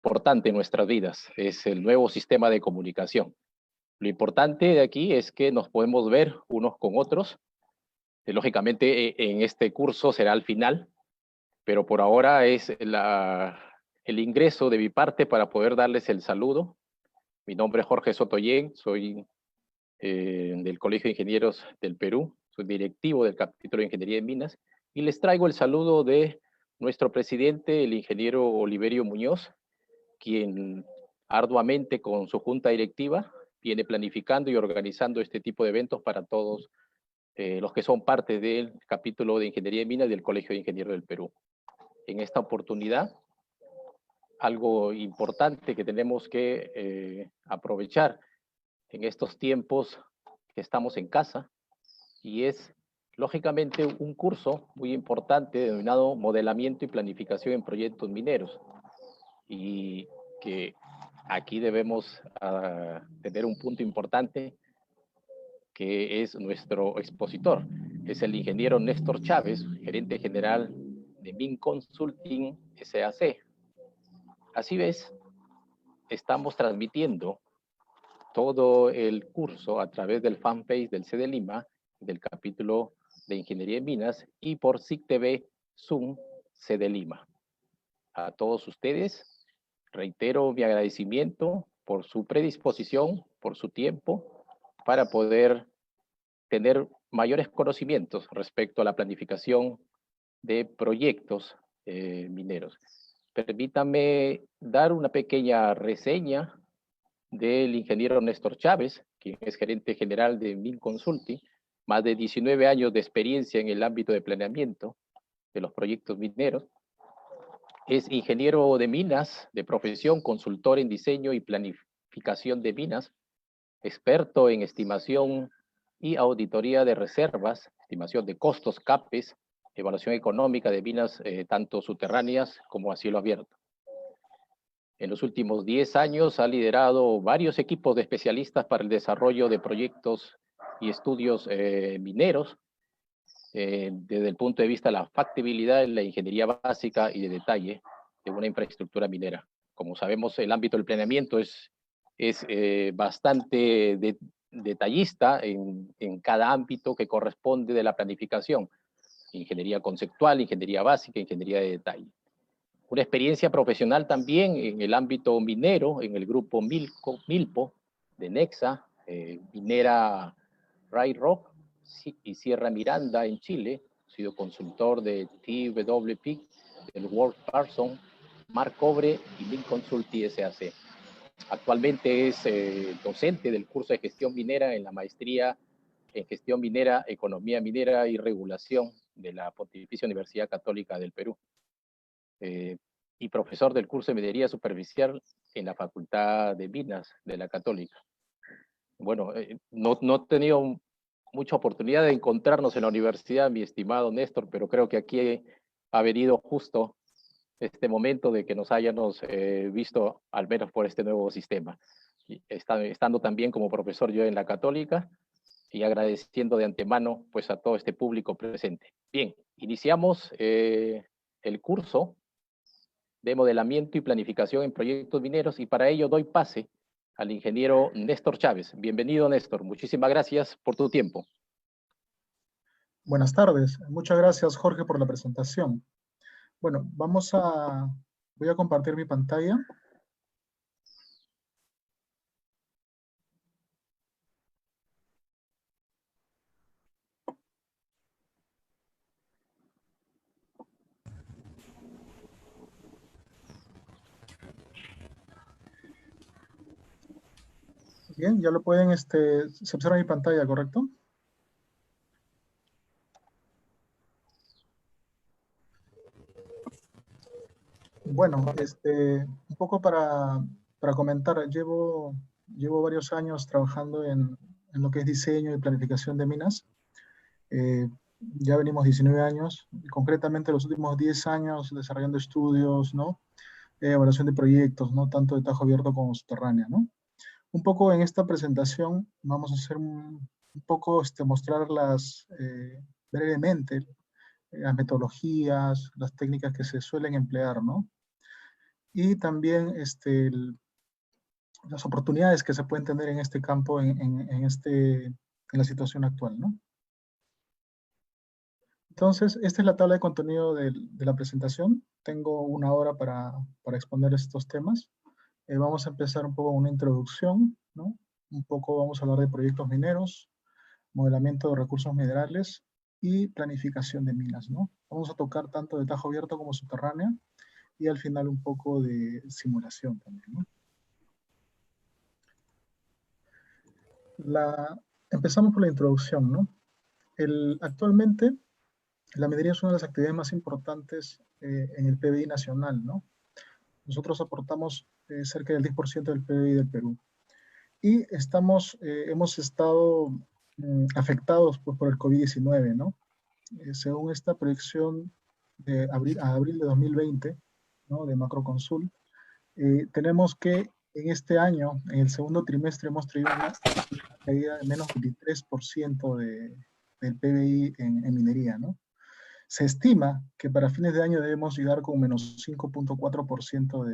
importante en nuestras vidas, es el nuevo sistema de comunicación. Lo importante de aquí es que nos podemos ver unos con otros. Lógicamente, en este curso será al final, pero por ahora es el ingreso de mi parte para poder darles el saludo. Mi nombre es Jorge Sotoyén, soy del Colegio de Ingenieros del Perú, soy directivo del capítulo de Ingeniería de Minas, y les traigo el saludo de nuestro presidente, el ingeniero Oliverio Muñoz, quien arduamente con su junta directiva viene planificando y organizando este tipo de eventos para todos los que son parte del capítulo de Ingeniería de Minas del Colegio de Ingenieros del Perú. En esta oportunidad, algo importante que tenemos que aprovechar en estos tiempos que estamos en casa, y es lógicamente un curso muy importante denominado Modelamiento y Planificación en Proyectos Mineros, y que aquí debemos tener un punto importante, que es nuestro expositor. Es el ingeniero Néstor Chávez, gerente general de Min Consulting SAC. Así ves, estamos transmitiendo todo el curso a través del fanpage del CD Lima, del capítulo de Ingeniería de Minas, y por SIC TV Zoom CD Lima. A todos ustedes reitero mi agradecimiento por su predisposición, por su tiempo, para poder tener mayores conocimientos respecto a la planificación de proyectos mineros. Permítanme dar una pequeña reseña del ingeniero Néstor Chávez, quien es gerente general de Min Consulting, más de 19 años de experiencia en el ámbito de planeamiento de los proyectos mineros. Es ingeniero de minas de profesión, consultor en diseño y planificación de minas, experto en estimación y auditoría de reservas, estimación de costos, CAPES, evaluación económica de minas tanto subterráneas como a cielo abierto. En los últimos 10 años ha liderado varios equipos de especialistas para el desarrollo de proyectos y estudios mineros, desde el punto de vista de la factibilidad de la ingeniería básica y de detalle de una infraestructura minera. Como sabemos, el ámbito del planeamiento es bastante detallista en cada ámbito que corresponde de la planificación. Ingeniería conceptual, ingeniería básica, ingeniería de detalle. Una experiencia profesional también en el ámbito minero, en el grupo Milpo de Nexa, minera Ray Rock y Sierra Miranda en Chile. Ha sido consultor de TWP, del World Parson, Mar Cobre y Min Consulting SAC. Actualmente es docente del curso de gestión minera en la maestría en gestión minera, economía minera y regulación de la Pontificia Universidad Católica del Perú. Y profesor del curso de minería superficial en la Facultad de Minas de la Católica. Bueno, no he tenido mucha oportunidad de encontrarnos en la universidad, mi estimado Néstor, pero creo que aquí ha venido justo este momento de que nos hayamos visto, al menos por este nuevo sistema. Estando también como profesor yo en la Católica, y agradeciendo de antemano pues a todo este público presente. Bien, iniciamos el curso de modelamiento y planificación en proyectos mineros, y para ello doy pase al ingeniero Néstor Chávez. Bienvenido, Néstor. Muchísimas gracias por tu tiempo. Buenas tardes. Muchas gracias, Jorge, por la presentación. Bueno, voy a compartir mi pantalla. Bien, ya lo pueden, se observa mi pantalla, ¿correcto? Bueno, un poco para comentar, llevo varios años trabajando en lo que es diseño y planificación de minas. Ya venimos 19 años, concretamente los últimos 10 años desarrollando estudios, ¿no? Evaluación de proyectos, ¿no? Tanto de tajo abierto como subterránea, ¿no? Un poco en esta presentación vamos a hacer un poco, mostrar brevemente las metodologías, las técnicas que se suelen emplear, ¿no? y también las oportunidades que se pueden tener en este campo, en la situación actual, ¿no? Entonces, esta es la tabla de contenido de la presentación. Tengo una hora para exponer estos temas. Vamos a empezar un poco con una introducción, ¿no? Un poco vamos a hablar de proyectos mineros, modelamiento de recursos minerales y planificación de minas, ¿no? Vamos a tocar tanto de tajo abierto como subterránea y al final un poco de simulación también, ¿no? Empezamos por la introducción, ¿no? Actualmente, la minería es una de las actividades más importantes en el PBI nacional, ¿no? Nosotros aportamos cerca del 10% del PBI del Perú. Y hemos estado afectados pues, por el COVID-19, ¿no? Según esta proyección de abril de 2020, ¿no? De Macroconsul, tenemos que en este año, en el segundo trimestre, hemos tenido una caída de menos 23% del PBI en minería, ¿no? Se estima que para fines de año debemos llegar con menos 5.4%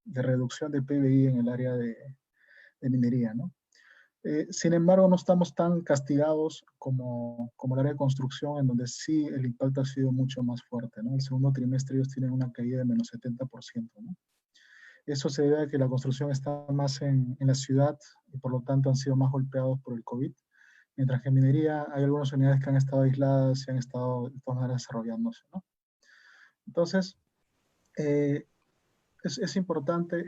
de reducción de PBI en el área de minería, ¿no? Sin embargo, no estamos tan castigados como el área de construcción, en donde sí el impacto ha sido mucho más fuerte, ¿no? El segundo trimestre ellos tienen una caída de menos 70%, ¿no? Eso se debe a que la construcción está más en la ciudad y por lo tanto han sido más golpeados por el COVID, mientras que en minería hay algunas unidades que han estado aisladas y han estado de todas maneras desarrollándose, ¿no? Entonces, es importante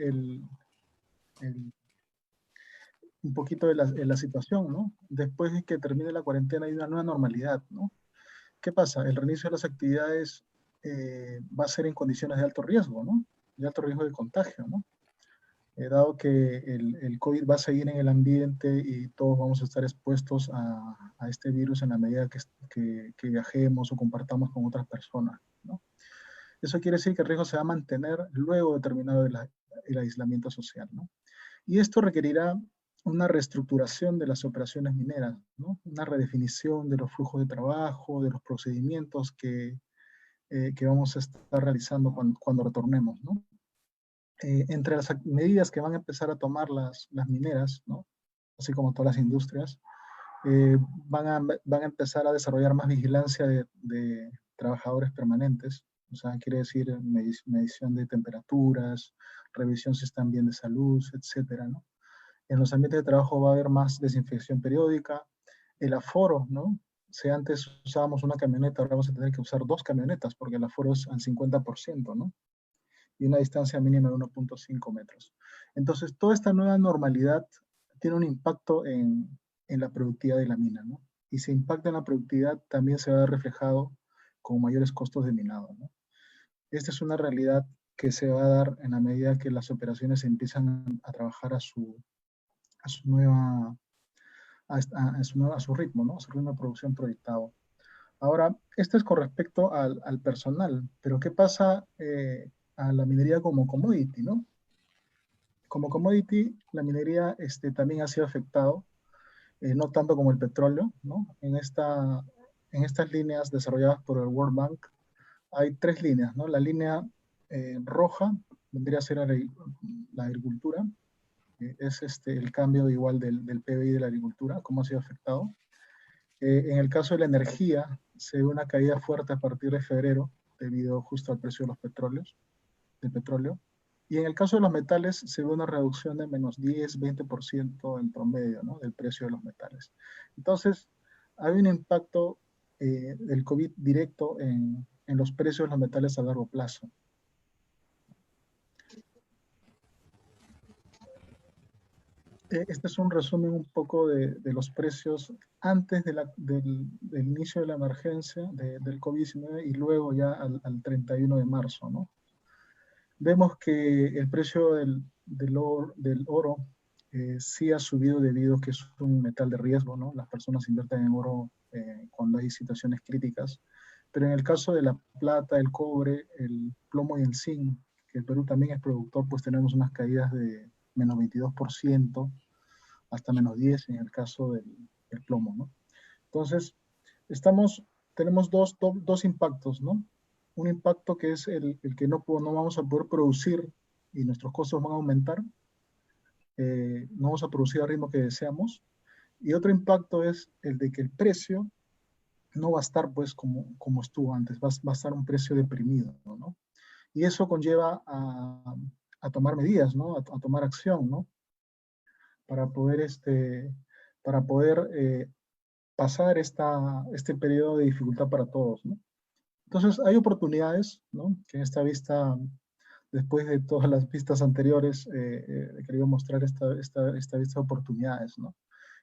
un poquito de la situación, ¿no? Después de que termine la cuarentena hay una nueva normalidad, ¿no? ¿Qué pasa? El reinicio de las actividades va a ser en condiciones de alto riesgo, ¿no? De alto riesgo de contagio, ¿no? Dado que el COVID va a seguir en el ambiente y todos vamos a estar expuestos a este virus en la medida que viajemos o compartamos con otras personas, ¿no? Eso quiere decir que el riesgo se va a mantener luego de terminado el aislamiento social, ¿no? Y esto requerirá una reestructuración de las operaciones mineras, ¿no? Una redefinición de los flujos de trabajo, de los procedimientos que vamos a estar realizando cuando retornemos, ¿no? Entre las medidas que van a empezar a tomar las mineras, ¿no? Así como todas las industrias, van a empezar a desarrollar más vigilancia de trabajadores permanentes, o sea, quiere decir medición de temperaturas, revisión si están bien de salud, etcétera, ¿no? En los ambientes de trabajo va a haber más desinfección periódica, el aforo, ¿no? Si antes usábamos una camioneta, ahora vamos a tener que usar 2 camionetas porque el aforo es al 50%, ¿no? Y una distancia mínima de 1.5 metros. Entonces, toda esta nueva normalidad tiene un impacto en la productividad de la mina, ¿no? Y si impacta en la productividad, también se va a ver reflejado con mayores costos de minado, ¿no? Esta es una realidad que se va a dar en la medida que las operaciones empiezan a trabajar a su ritmo, ¿no? A su ritmo de producción proyectado. Ahora, esto es con respecto al personal, pero ¿qué pasa a la minería como commodity, ¿no? Como commodity, la minería también ha sido afectado, no tanto como el petróleo, ¿no? En estas líneas desarrolladas por el World Bank hay 3 líneas, ¿no? La línea roja vendría a ser la agricultura, es el cambio igual del PBI de la agricultura, cómo ha sido afectado. En el caso de la energía, se ve una caída fuerte a partir de febrero, debido justo al precio de los del petróleo. Y en el caso de los metales, se ve una reducción de menos 10-20% en promedio, ¿no? Del precio de los metales. Entonces, hay un impacto del COVID directo en los precios de los metales a largo plazo. Este es un resumen un poco de los precios antes del inicio de la emergencia del COVID-19 y luego ya al 31 de marzo, ¿no? Vemos que el precio del oro sí ha subido debido a que es un metal de riesgo, ¿no? Las personas invierten en oro cuando hay situaciones críticas. Pero en el caso de la plata, el cobre, el plomo y el zinc, que el Perú también es productor, pues tenemos unas caídas de menos 22% hasta menos 10% en el caso del plomo, ¿no? Entonces, tenemos dos impactos, ¿no? Un impacto que es el que no vamos a poder producir y nuestros costos van a aumentar, no vamos a producir al ritmo que deseamos. Y otro impacto es el de que el precio no va a estar pues como estuvo antes, va a estar un precio deprimido, ¿no? Y eso conlleva a tomar medidas, ¿no? A tomar acción, ¿no? Para poder, pasar este periodo de dificultad para todos, ¿no? Entonces, hay oportunidades, ¿no? Que en esta vista, después de todas las vistas anteriores, he querido mostrar esta vista de oportunidades, ¿no?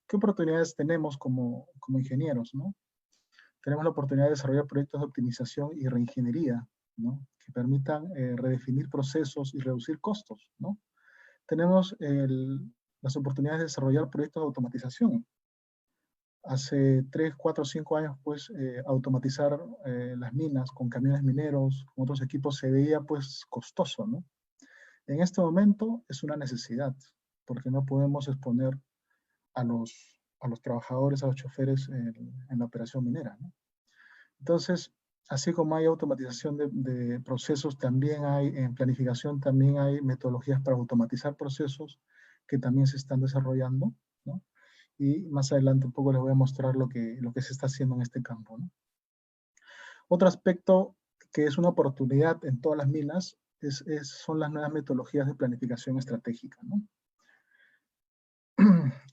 ¿Qué oportunidades tenemos como ingenieros, ¿no? Tenemos la oportunidad de desarrollar proyectos de optimización y reingeniería, ¿no? Que permitan redefinir procesos y reducir costos, ¿no? Tenemos las oportunidades de desarrollar proyectos de automatización. Hace 3, 4, 5 años, pues, automatizar las minas con camiones mineros, con otros equipos, se veía, pues, costoso, ¿no? En este momento es una necesidad, porque no podemos exponer a los trabajadores, a los choferes en la operación minera, ¿no? Entonces, así como hay automatización de procesos, también hay, en planificación, también hay metodologías para automatizar procesos que también se están desarrollando, ¿no? Y más adelante un poco les voy a mostrar lo que se está haciendo en este campo, ¿no? Otro aspecto que es una oportunidad en todas las minas son las nuevas metodologías de planificación estratégica, ¿no?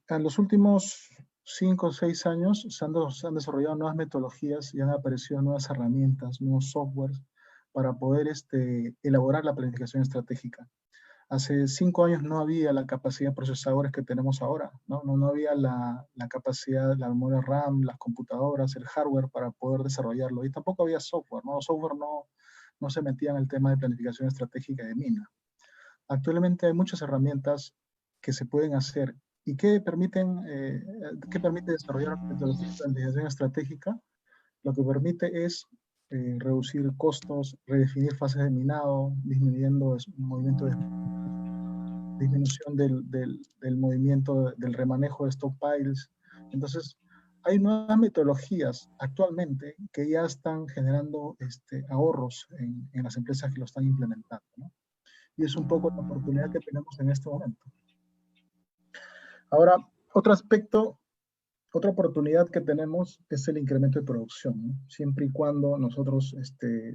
En los últimos 5 o 6 años se han desarrollado nuevas metodologías y han aparecido nuevas herramientas, nuevos softwares para poder elaborar la planificación estratégica. Hace 5 años no había la capacidad de procesadores que tenemos ahora, ¿no? No había la capacidad, la memoria RAM, las computadoras, el hardware para poder desarrollarlo. Y tampoco había software, ¿no? Software no se metía en el tema de planificación estratégica de mina. Actualmente hay muchas herramientas que se pueden hacer y que permite desarrollar metodologías de planificación estratégica. Lo que permite es reducir costos, redefinir fases de minado, disminuyendo el movimiento de disminución del movimiento, del remanejo de stockpiles. Entonces, hay nuevas metodologías actualmente que ya están generando ahorros en las empresas que lo están implementando, ¿no? Y es un poco la oportunidad que tenemos en este momento. Ahora, otro aspecto, otra oportunidad que tenemos es el incremento de producción, ¿no? Siempre y cuando nosotros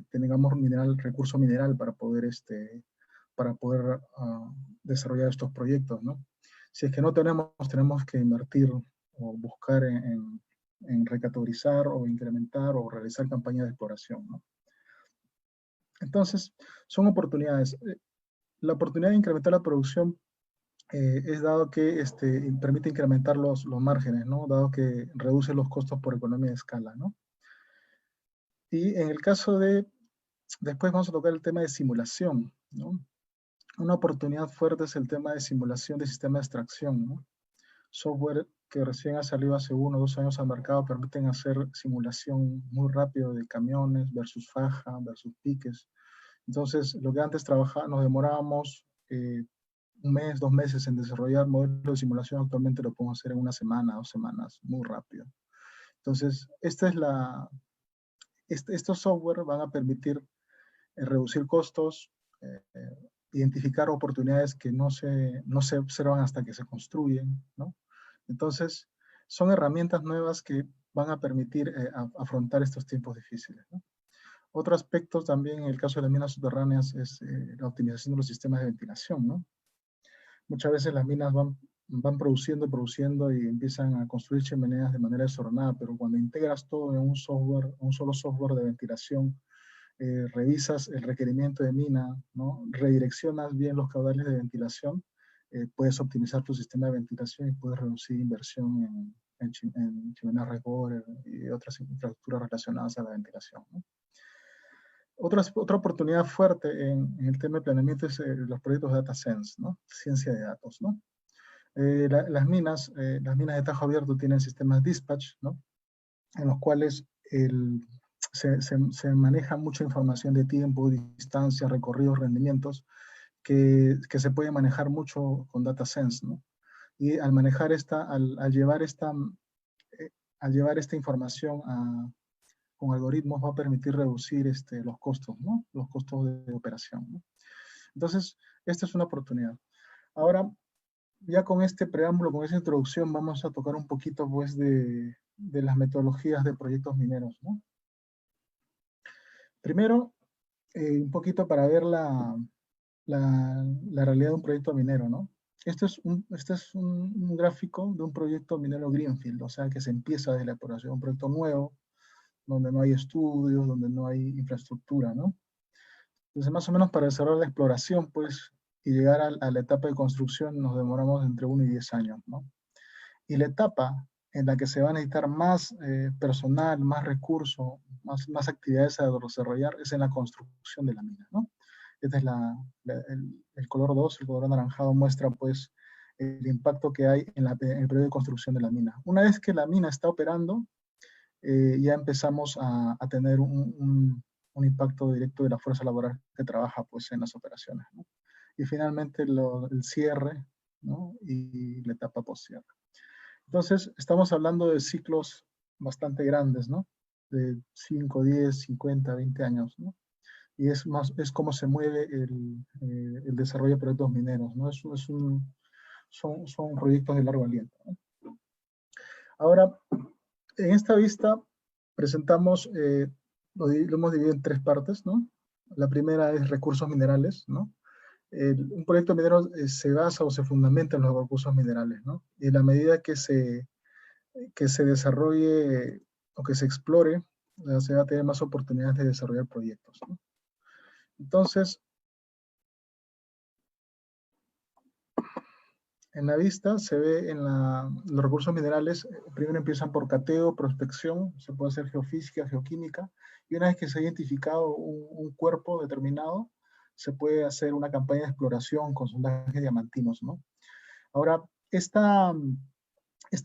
tengamos recurso mineral para poder, desarrollar estos proyectos, ¿no? Si es que no tenemos que invertir o buscar en recategorizar o incrementar o realizar campañas de exploración, ¿no? Entonces, son oportunidades. La oportunidad de incrementar la producción es dado que permite incrementar los márgenes, ¿no? Dado que reduce los costos por economía de escala, ¿no? Y en el caso después vamos a tocar el tema de simulación, ¿no? Una oportunidad fuerte es el tema de simulación de sistema de extracción, ¿no? Software que recién ha salido hace 1 o 2 años al mercado permiten hacer simulación muy rápido de camiones versus faja, versus piques. Entonces, lo que antes nos demorábamos 1 mes, 2 meses en desarrollar modelos de simulación, actualmente lo podemos hacer en 1 semana, 2 semanas, muy rápido. Entonces, estos software van a permitir reducir costos, identificar oportunidades que no se observan hasta que se construyen, ¿no? Entonces, son herramientas nuevas que van a permitir afrontar estos tiempos difíciles, ¿no? Otro aspecto también en el caso de las minas subterráneas es la optimización de los sistemas de ventilación, ¿no? Muchas veces las minas van produciendo y empiezan a construir chimeneas de manera desordenada, pero cuando integras todo en un solo software de ventilación, revisas el requerimiento de mina, ¿no? Redireccionas bien los caudales de ventilación, puedes optimizar tu sistema de ventilación y puedes reducir inversión en chimeneas Regoer y otras infraestructuras relacionadas a la ventilación, ¿no? Otra oportunidad fuerte en el tema de planeamiento es los proyectos de Data Sense, ¿no? Ciencia de datos, ¿no? Las minas de tajo abierto tienen sistemas dispatch, ¿no? En los cuales se maneja mucha información de tiempo, distancia, recorridos, rendimientos, que se puede manejar mucho con Data Sense, ¿no? Y al manejar al llevar esta información con algoritmos va a permitir reducir los costos, ¿no? Los costos de operación, ¿no? Entonces, Esta es una oportunidad. Ahora, ya con este preámbulo, con esa introducción, vamos a tocar un poquito pues de las metodologías de proyectos mineros, ¿no? Primero, un poquito para ver la realidad de un proyecto minero, ¿no? Este es un gráfico de un proyecto minero Greenfield, o sea que se empieza desde la exploración, un proyecto nuevo, donde no hay estudios, donde no hay infraestructura, ¿no? Entonces, más o menos para desarrollar la exploración, pues, y llegar a la etapa de construcción nos demoramos entre 1 y 10 años, ¿no? Y la etapa en la que se va a necesitar más personal, más recursos, más actividades a desarrollar es en la construcción de la mina, ¿no? Este es el color 2, el color anaranjado muestra pues el impacto que hay en el periodo de construcción de la mina. Una vez que la mina está operando, ya empezamos a tener un impacto directo de la fuerza laboral que trabaja pues en las operaciones, ¿no? Y finalmente el cierre, ¿no? Y la etapa post-cierre. Entonces, estamos hablando de ciclos bastante grandes, ¿no? De 5, 10, 50, 20 años, ¿no? Y es cómo se mueve el desarrollo de proyectos mineros, ¿no? Son proyectos de largo aliento, ¿no? Ahora, en esta vista presentamos, lo hemos dividido en 3 partes, ¿no? La primera es recursos minerales, ¿no? Un proyecto minero se basa o se fundamenta en los recursos minerales, ¿no? Y en la medida que se desarrolle o que se explore, se va a tener más oportunidades de desarrollar proyectos, ¿no? Entonces, en la vista se ve los recursos minerales, primero empiezan por cateo, prospección, se puede hacer geofísica, geoquímica, y una vez que se ha identificado un cuerpo determinado, se puede hacer una campaña de exploración con sondajes diamantinos, ¿no? Ahora, esta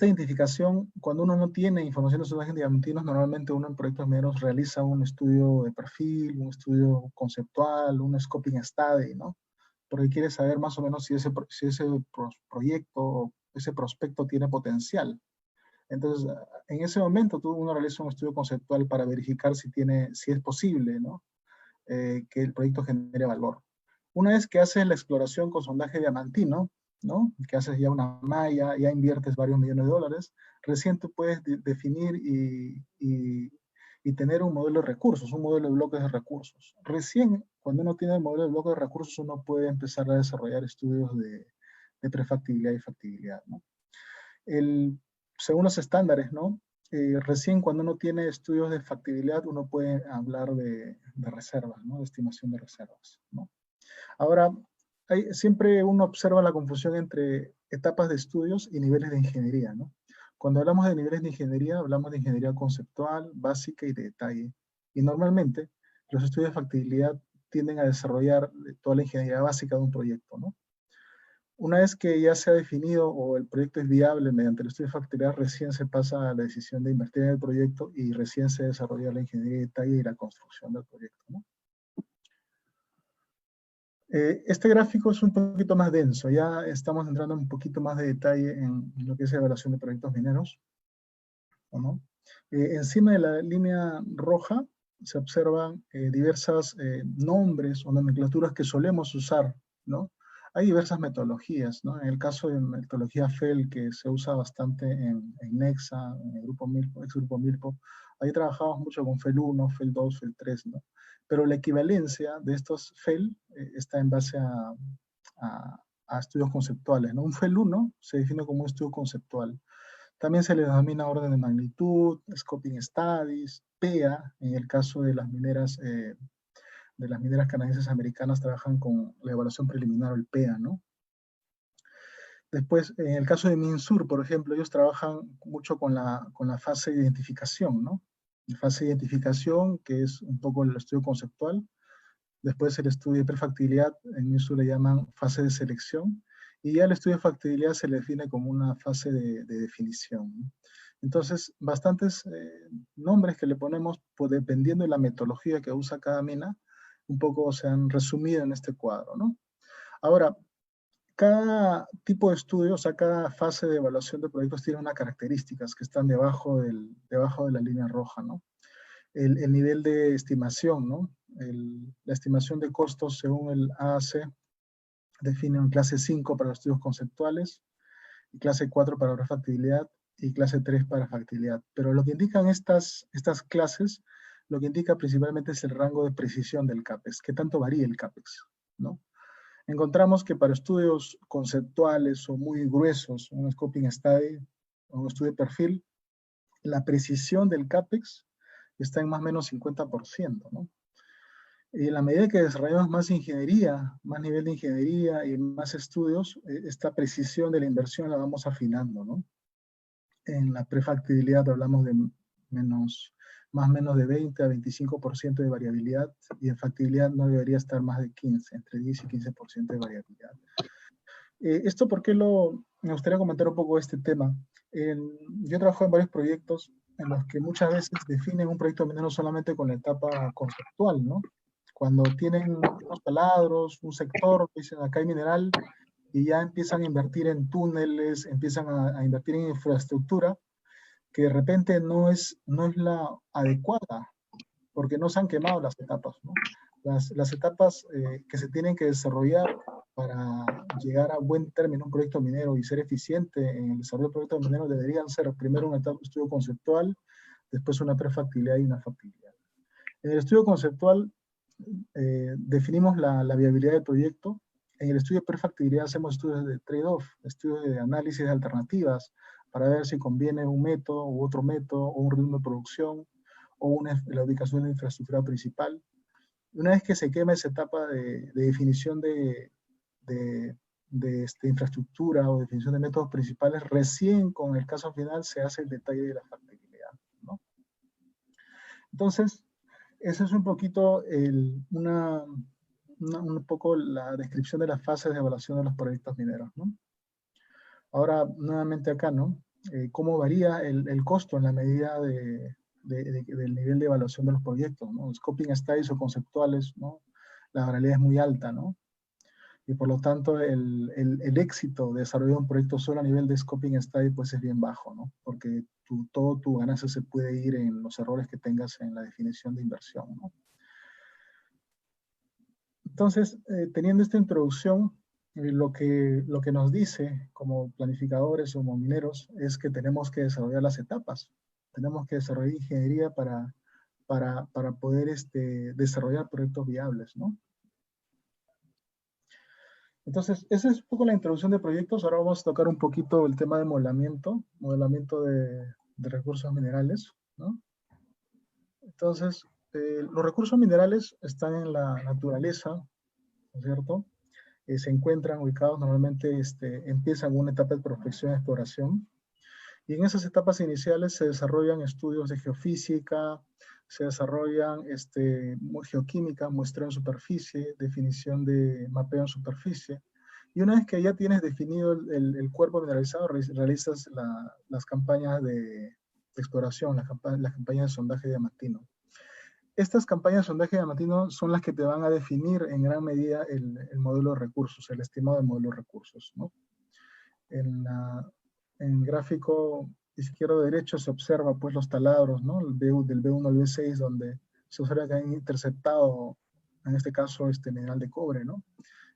identificación, cuando uno no tiene información de sondajes diamantinos, normalmente uno en proyectos mineros realiza un estudio de perfil, un estudio conceptual, un scoping study, ¿no? Porque quiere saber más o menos si ese proyecto, ese prospecto tiene potencial. Entonces, en ese momento uno realiza un estudio conceptual para verificar si es posible, ¿no? Que el proyecto genere valor. Una vez que haces la exploración con sondaje diamantino, ¿no? Que haces ya una malla, ya inviertes varios millones de dólares, recién tú puedes definir y tener un modelo de recursos, un modelo de bloques de recursos. Recién, cuando uno tiene el modelo de bloques de recursos, uno puede empezar a desarrollar estudios de prefactibilidad y factibilidad, ¿no? Según los estándares, ¿no? Recién cuando uno tiene estudios de factibilidad, uno puede hablar de reservas, ¿no? De estimación de reservas, ¿no? Ahora, siempre uno observa la confusión entre etapas de estudios y niveles de ingeniería, ¿no? Cuando hablamos de niveles de ingeniería, hablamos de ingeniería conceptual, básica y de detalle. Y normalmente, los estudios de factibilidad tienden a desarrollar toda la ingeniería básica de un proyecto, ¿no? Una vez que ya se ha definido o el proyecto es viable mediante el estudio de factibilidad, recién se pasa a la decisión de invertir en el proyecto y recién se desarrolla la ingeniería de detalle y la construcción del proyecto, ¿no? Este gráfico es un poquito más denso, ya estamos entrando en un poquito más de detalle en lo que es evaluación de proyectos mineros, ¿no? Encima de la línea roja se observan diversos nombres o nomenclaturas que solemos usar, ¿no? Hay diversas metodologías, ¿no? En el caso de metodología FEL, que se usa bastante en Nexa, en el grupo Milpo, ex grupo Milpo, ahí trabajamos mucho con FEL 1, FEL 2, FEL 3, ¿no? Pero la equivalencia de estos FEL está en base a estudios conceptuales, ¿no? Un FEL 1 se define como un estudio conceptual. También se le denomina orden de magnitud, scoping studies, PEA, en el caso de las mineras canadienses americanas trabajan con la evaluación preliminar o el PEA, ¿no? Después, en el caso de MinSur, por ejemplo, ellos trabajan mucho con la fase de identificación, ¿no? La fase de identificación, que es un poco el estudio conceptual. Después el estudio de prefactibilidad, en MinSur le llaman fase de selección. Y ya el estudio de factibilidad se le define como una fase de definición, ¿no? Entonces, bastantes nombres que le ponemos, pues, dependiendo de la metodología que usa cada mina, un poco se han resumido en este cuadro, ¿no? Ahora, cada tipo de estudio, o sea, cada fase de evaluación de proyectos tiene unas características que están debajo de la línea roja, ¿no? El nivel de estimación, ¿no? La estimación de costos según el AAC, define un clase 5 para los estudios conceptuales, y clase 4 para refactibilidad, y clase 3 para factibilidad. Pero lo que indican estas clases, lo que indica principalmente es el rango de precisión del CAPEX, qué tanto varía el CAPEX, ¿no? Encontramos que para estudios conceptuales o muy gruesos, un scoping study o un estudio de perfil, la precisión del CAPEX está en más o menos 50%, ¿no? Y en la medida que desarrollamos más ingeniería, más nivel de ingeniería y más estudios, esta precisión de la inversión la vamos afinando, ¿no? En la prefactibilidad hablamos de más o menos de 20 a 25% de variabilidad, y en factibilidad no debería estar más de 15, entre 10 y 15% de variabilidad. Esto, ¿por qué me gustaría comentar un poco este tema? Yo he trabajado en varios proyectos en los que muchas veces definen un proyecto minero solamente con la etapa conceptual, ¿no? Cuando tienen unos taladros, un sector, dicen acá hay mineral, y ya empiezan a invertir en túneles, empiezan a invertir en infraestructura, que de repente no es la adecuada, porque no se han quemado las etapas, ¿no? Las etapas que se tienen que desarrollar para llegar a buen término un proyecto minero y ser eficiente en el desarrollo del proyecto minero deberían ser primero una etapa de estudio conceptual, después una prefactibilidad y una factibilidad. En el estudio conceptual definimos la viabilidad del proyecto. En el estudio de prefactibilidad hacemos estudios de trade-off, estudios de análisis de alternativas para ver si conviene un método u otro método, o un ritmo de producción, o la ubicación de la infraestructura principal. Una vez que se quema esa etapa de definición de infraestructura o definición de métodos principales, recién con el caso final se hace el detalle de la factibilidad, ¿no? Entonces, esa es un poquito un poco la descripción de las fases de evaluación de los proyectos mineros, ¿no? Ahora, nuevamente acá, ¿no? ¿Cómo varía el costo en la medida del nivel de evaluación de los proyectos, ¿no? Scoping studies o conceptuales, ¿no? La variabilidad es muy alta, ¿no? Y por lo tanto el éxito de desarrollar un proyecto solo a nivel de scoping study pues es bien bajo, ¿no? Porque todo tu ganancia se puede ir en los errores que tengas en la definición de inversión, ¿no? Entonces, teniendo esta introducción, lo que nos dice como planificadores o como mineros es que tenemos que desarrollar las etapas. Tenemos que desarrollar ingeniería para poder desarrollar proyectos viables, ¿no? Entonces, esa es un poco la introducción de proyectos. Ahora vamos a tocar un poquito el tema de modelamiento de recursos minerales, ¿no? Entonces, los recursos minerales están en la naturaleza, ¿no es cierto? Se encuentran ubicados normalmente, empiezan una etapa de prospección y exploración, y en esas etapas iniciales se desarrollan estudios de geofísica, se desarrollan geoquímica, muestreo en superficie, definición de mapeo en superficie, y una vez que ya tienes definido el cuerpo mineralizado, realizas las campañas de exploración, las campañas de sondaje diamantino. Estas campañas de sondaje diamantino son las que te van a definir en gran medida el modelo de recursos, el estimado de modelo de recursos, ¿no? En el gráfico izquierdo-derecho se observa pues los taladros, ¿no? Del B1 al B6, donde se observa que han interceptado, en este caso, mineral de cobre, ¿no?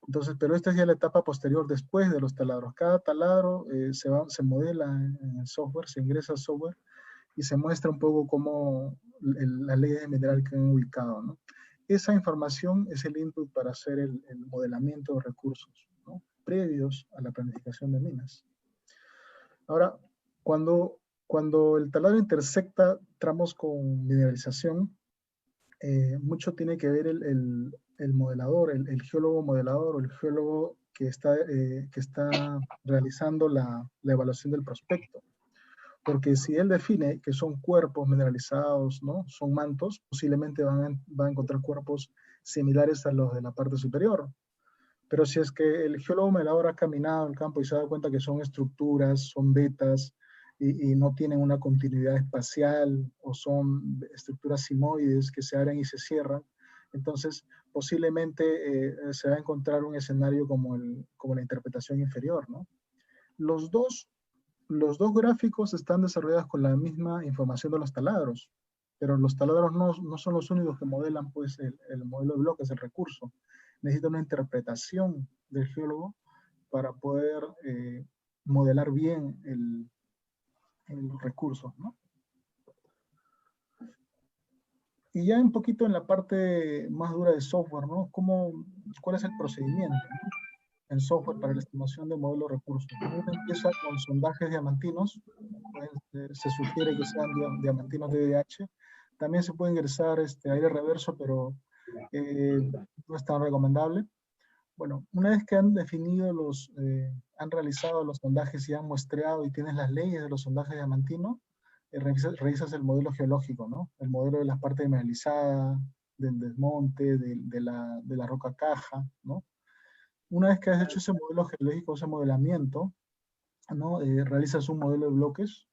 Entonces, pero esta es ya la etapa posterior después de los taladros. Cada taladro se modela en el software, se ingresa al software y se muestra un poco cómo las leyes de mineral que han ubicado, ¿no? Esa información es el input para hacer el modelamiento de recursos, ¿no? Previos a la planificación de minas. Ahora, cuando el taladro intersecta tramos con mineralización, mucho tiene que ver el modelador, el geólogo modelador o el geólogo que está realizando la evaluación del prospecto. Porque si él define que son cuerpos mineralizados, ¿no? Son mantos, posiblemente van a encontrar cuerpos similares a los de la parte superior. Pero si es que el geólogo modelador ha caminado en el campo y se ha dado cuenta que son estructuras, son vetas, y no tienen una continuidad espacial, o son estructuras simoides que se abren y se cierran, entonces posiblemente se va a encontrar un escenario como la interpretación inferior, ¿no? Los dos gráficos están desarrollados con la misma información de los taladros, pero los taladros no son los únicos que modelan pues, el modelo de bloques, el recurso. necesita una interpretación del geólogo para poder modelar bien el recurso, ¿no? Y ya un poquito en la parte más dura de software, ¿no? ¿Cuál es el procedimiento, ¿no? En software para la estimación de modelos de recursos? Uno empieza con sondajes diamantinos, pues, se sugiere que sean diamantinos DDH. También se puede ingresar aire reverso, pero no es tan recomendable. Bueno, una vez que han definido han realizado los sondajes y han muestreado y tienes las leyes de los sondajes diamantinos, revisas el modelo geológico, ¿no? El modelo de la parte mineralizada, del desmonte, de la roca caja, ¿no? Una vez que has hecho ese modelo geológico, ese modelamiento, ¿no? Realizas un modelo de bloques,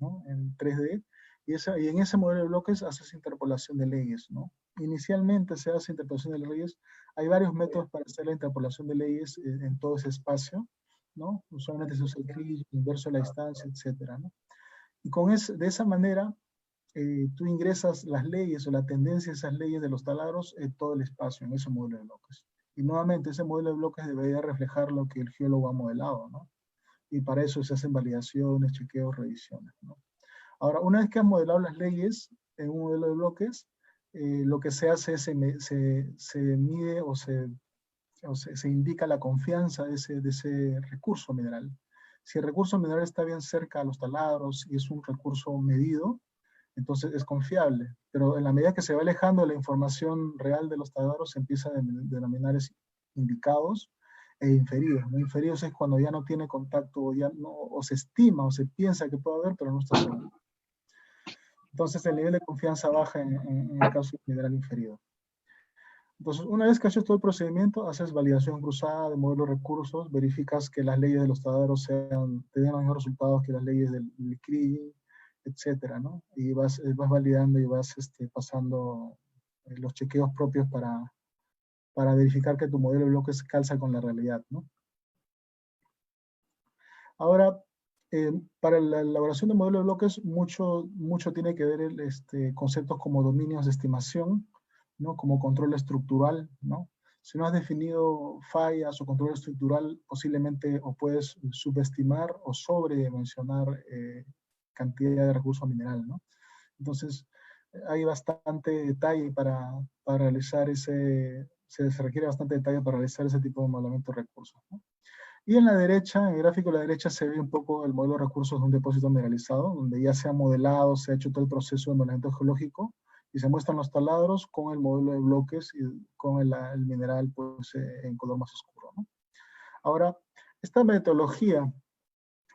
¿no? En 3D, y en ese modelo de bloques haces interpolación de leyes, ¿no? Inicialmente se hace interpolación de leyes. Hay varios métodos para hacer la interpolación de leyes en todo ese espacio, ¿no? Usualmente se usa el Kriging, inverso de la distancia, etcétera, ¿no? Y de esa manera, tú ingresas las leyes o la tendencia de esas leyes de los taladros en todo el espacio, en ese modelo de bloques. Y nuevamente, ese modelo de bloques debería reflejar lo que el geólogo ha modelado, ¿no? Y para eso se hacen validaciones, chequeos, revisiones, ¿no? Ahora, una vez que has modelado las leyes en un modelo de bloques, lo que se hace es se mide o se indica la confianza de ese recurso mineral. Si el recurso mineral está bien cerca a los taladros y es un recurso medido, entonces es confiable. Pero en la medida que se va alejando de la información real de los taladros, se empieza a denominar indicados e inferidos, ¿no? Inferidos es cuando ya no tiene contacto, o se estima o se piensa que puede haber, pero no está seguro. Entonces el nivel de confianza baja en el caso del mineral inferido. Entonces, una vez que haces todo el procedimiento, haces validación cruzada de modelos de recursos, verificas que las leyes de los taladros te den los mismos resultados que las leyes del Kriging, etcétera, ¿no? Y vas validando y vas pasando los chequeos propios para verificar que tu modelo de bloques calza con la realidad, ¿no? Ahora, para la elaboración de modelo de bloques, mucho tiene que ver conceptos como dominios de estimación, ¿no? Como control estructural, ¿no? Si no has definido fallas o control estructural, posiblemente o puedes subestimar o sobredimensionar cantidad de recurso mineral, ¿no? Entonces, hay bastante detalle para realizar se requiere bastante detalle para realizar ese tipo de modelamiento de recursos, ¿no? Y en la derecha, en el gráfico de la derecha, se ve un poco el modelo de recursos de un depósito mineralizado, donde ya se ha modelado, se ha hecho todo el proceso de modelamiento geológico, y se muestran los taladros con el modelo de bloques y con el mineral pues, en color más oscuro, ¿no? Ahora, esta metodología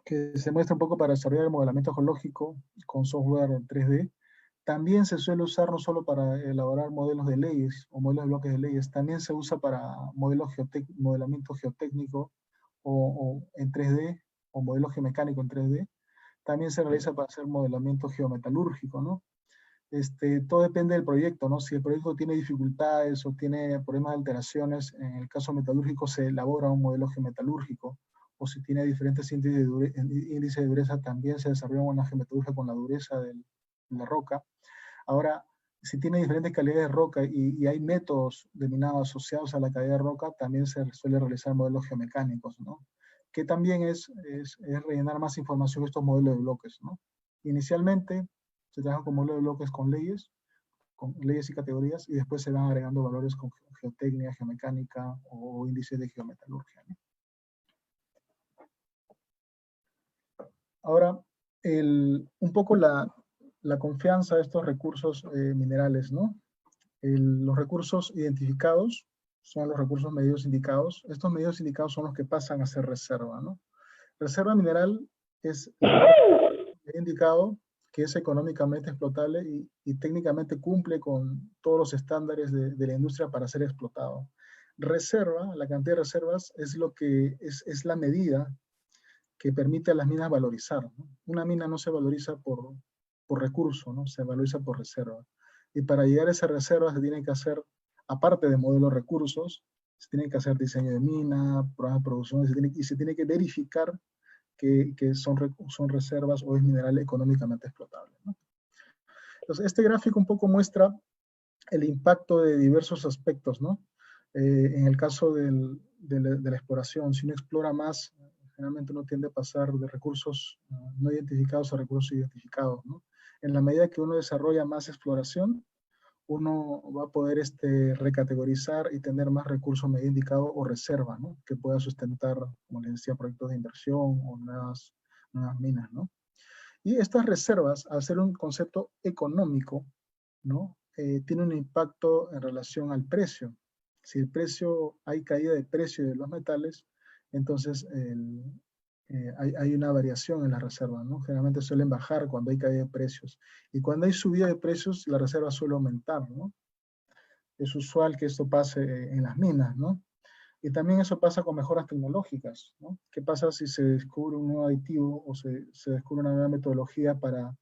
que se muestra un poco para desarrollar el modelamiento geológico con software 3D, también se suele usar no solo para elaborar modelos de leyes o modelos de bloques de leyes, también se usa para modelamiento geotécnico o en 3D, o modelo geomecánico en 3D. También se realiza para hacer modelamiento geometalúrgico, ¿no? Todo depende del proyecto, ¿no? Si el proyecto tiene dificultades o tiene problemas de alteraciones, en el caso metalúrgico se elabora un modelo geometalúrgico, o si tiene diferentes índices de dureza, también se desarrolla una geometalurgia con la dureza de la roca. Ahora, si tiene diferentes calidades de roca y hay métodos de minado asociados a la calidad de roca, también se suele realizar modelos geomecánicos, ¿no? Que también es rellenar más información de estos modelos de bloques, ¿no? Inicialmente se trabajan con modelos de bloques con leyes y categorías, y después se van agregando valores con geotécnica, geomecánica o índices de geometalurgia, ¿no? Ahora, un poco la confianza de estos recursos minerales, ¿no? Los recursos identificados son los recursos medidos indicados. Estos medidos indicados son los que pasan a ser reserva, ¿no? Reserva mineral es indicado que es económicamente explotable y técnicamente cumple con todos los estándares de la industria para ser explotado. Reserva, la cantidad de reservas es la medida que permite a las minas valorizar, ¿no? Una mina no se valoriza por recurso, ¿no? Se valoriza por reserva. Y para llegar a esa reserva se tienen que hacer, aparte de modelos recursos, se tiene que hacer diseño de mina, programas de producción, y se tiene que verificar que son reservas o es mineral económicamente explotable, ¿no? Entonces, este gráfico un poco muestra el impacto de diversos aspectos, ¿no? En el caso de la exploración, si uno explora más, generalmente uno tiende a pasar de recursos no identificados a recursos identificados, ¿no? En la medida que uno desarrolla más exploración, uno va a poder recategorizar y tener más recursos medio indicado o reserva, ¿no? Que pueda sustentar, como les decía, proyectos de inversión o nuevas minas, ¿no? Y estas reservas, al ser un concepto económico, ¿no? Tiene un impacto en relación al precio. Si el precio, hay caída de precio de los metales, entonces hay una variación en las reservas, ¿no? Generalmente suelen bajar cuando hay caída de precios. Y cuando hay subida de precios, la reserva suele aumentar, ¿no? Es usual que esto pase en las minas, ¿no? Y también eso pasa con mejoras tecnológicas, ¿no? ¿Qué pasa si se descubre un nuevo aditivo o se descubre una nueva metodología para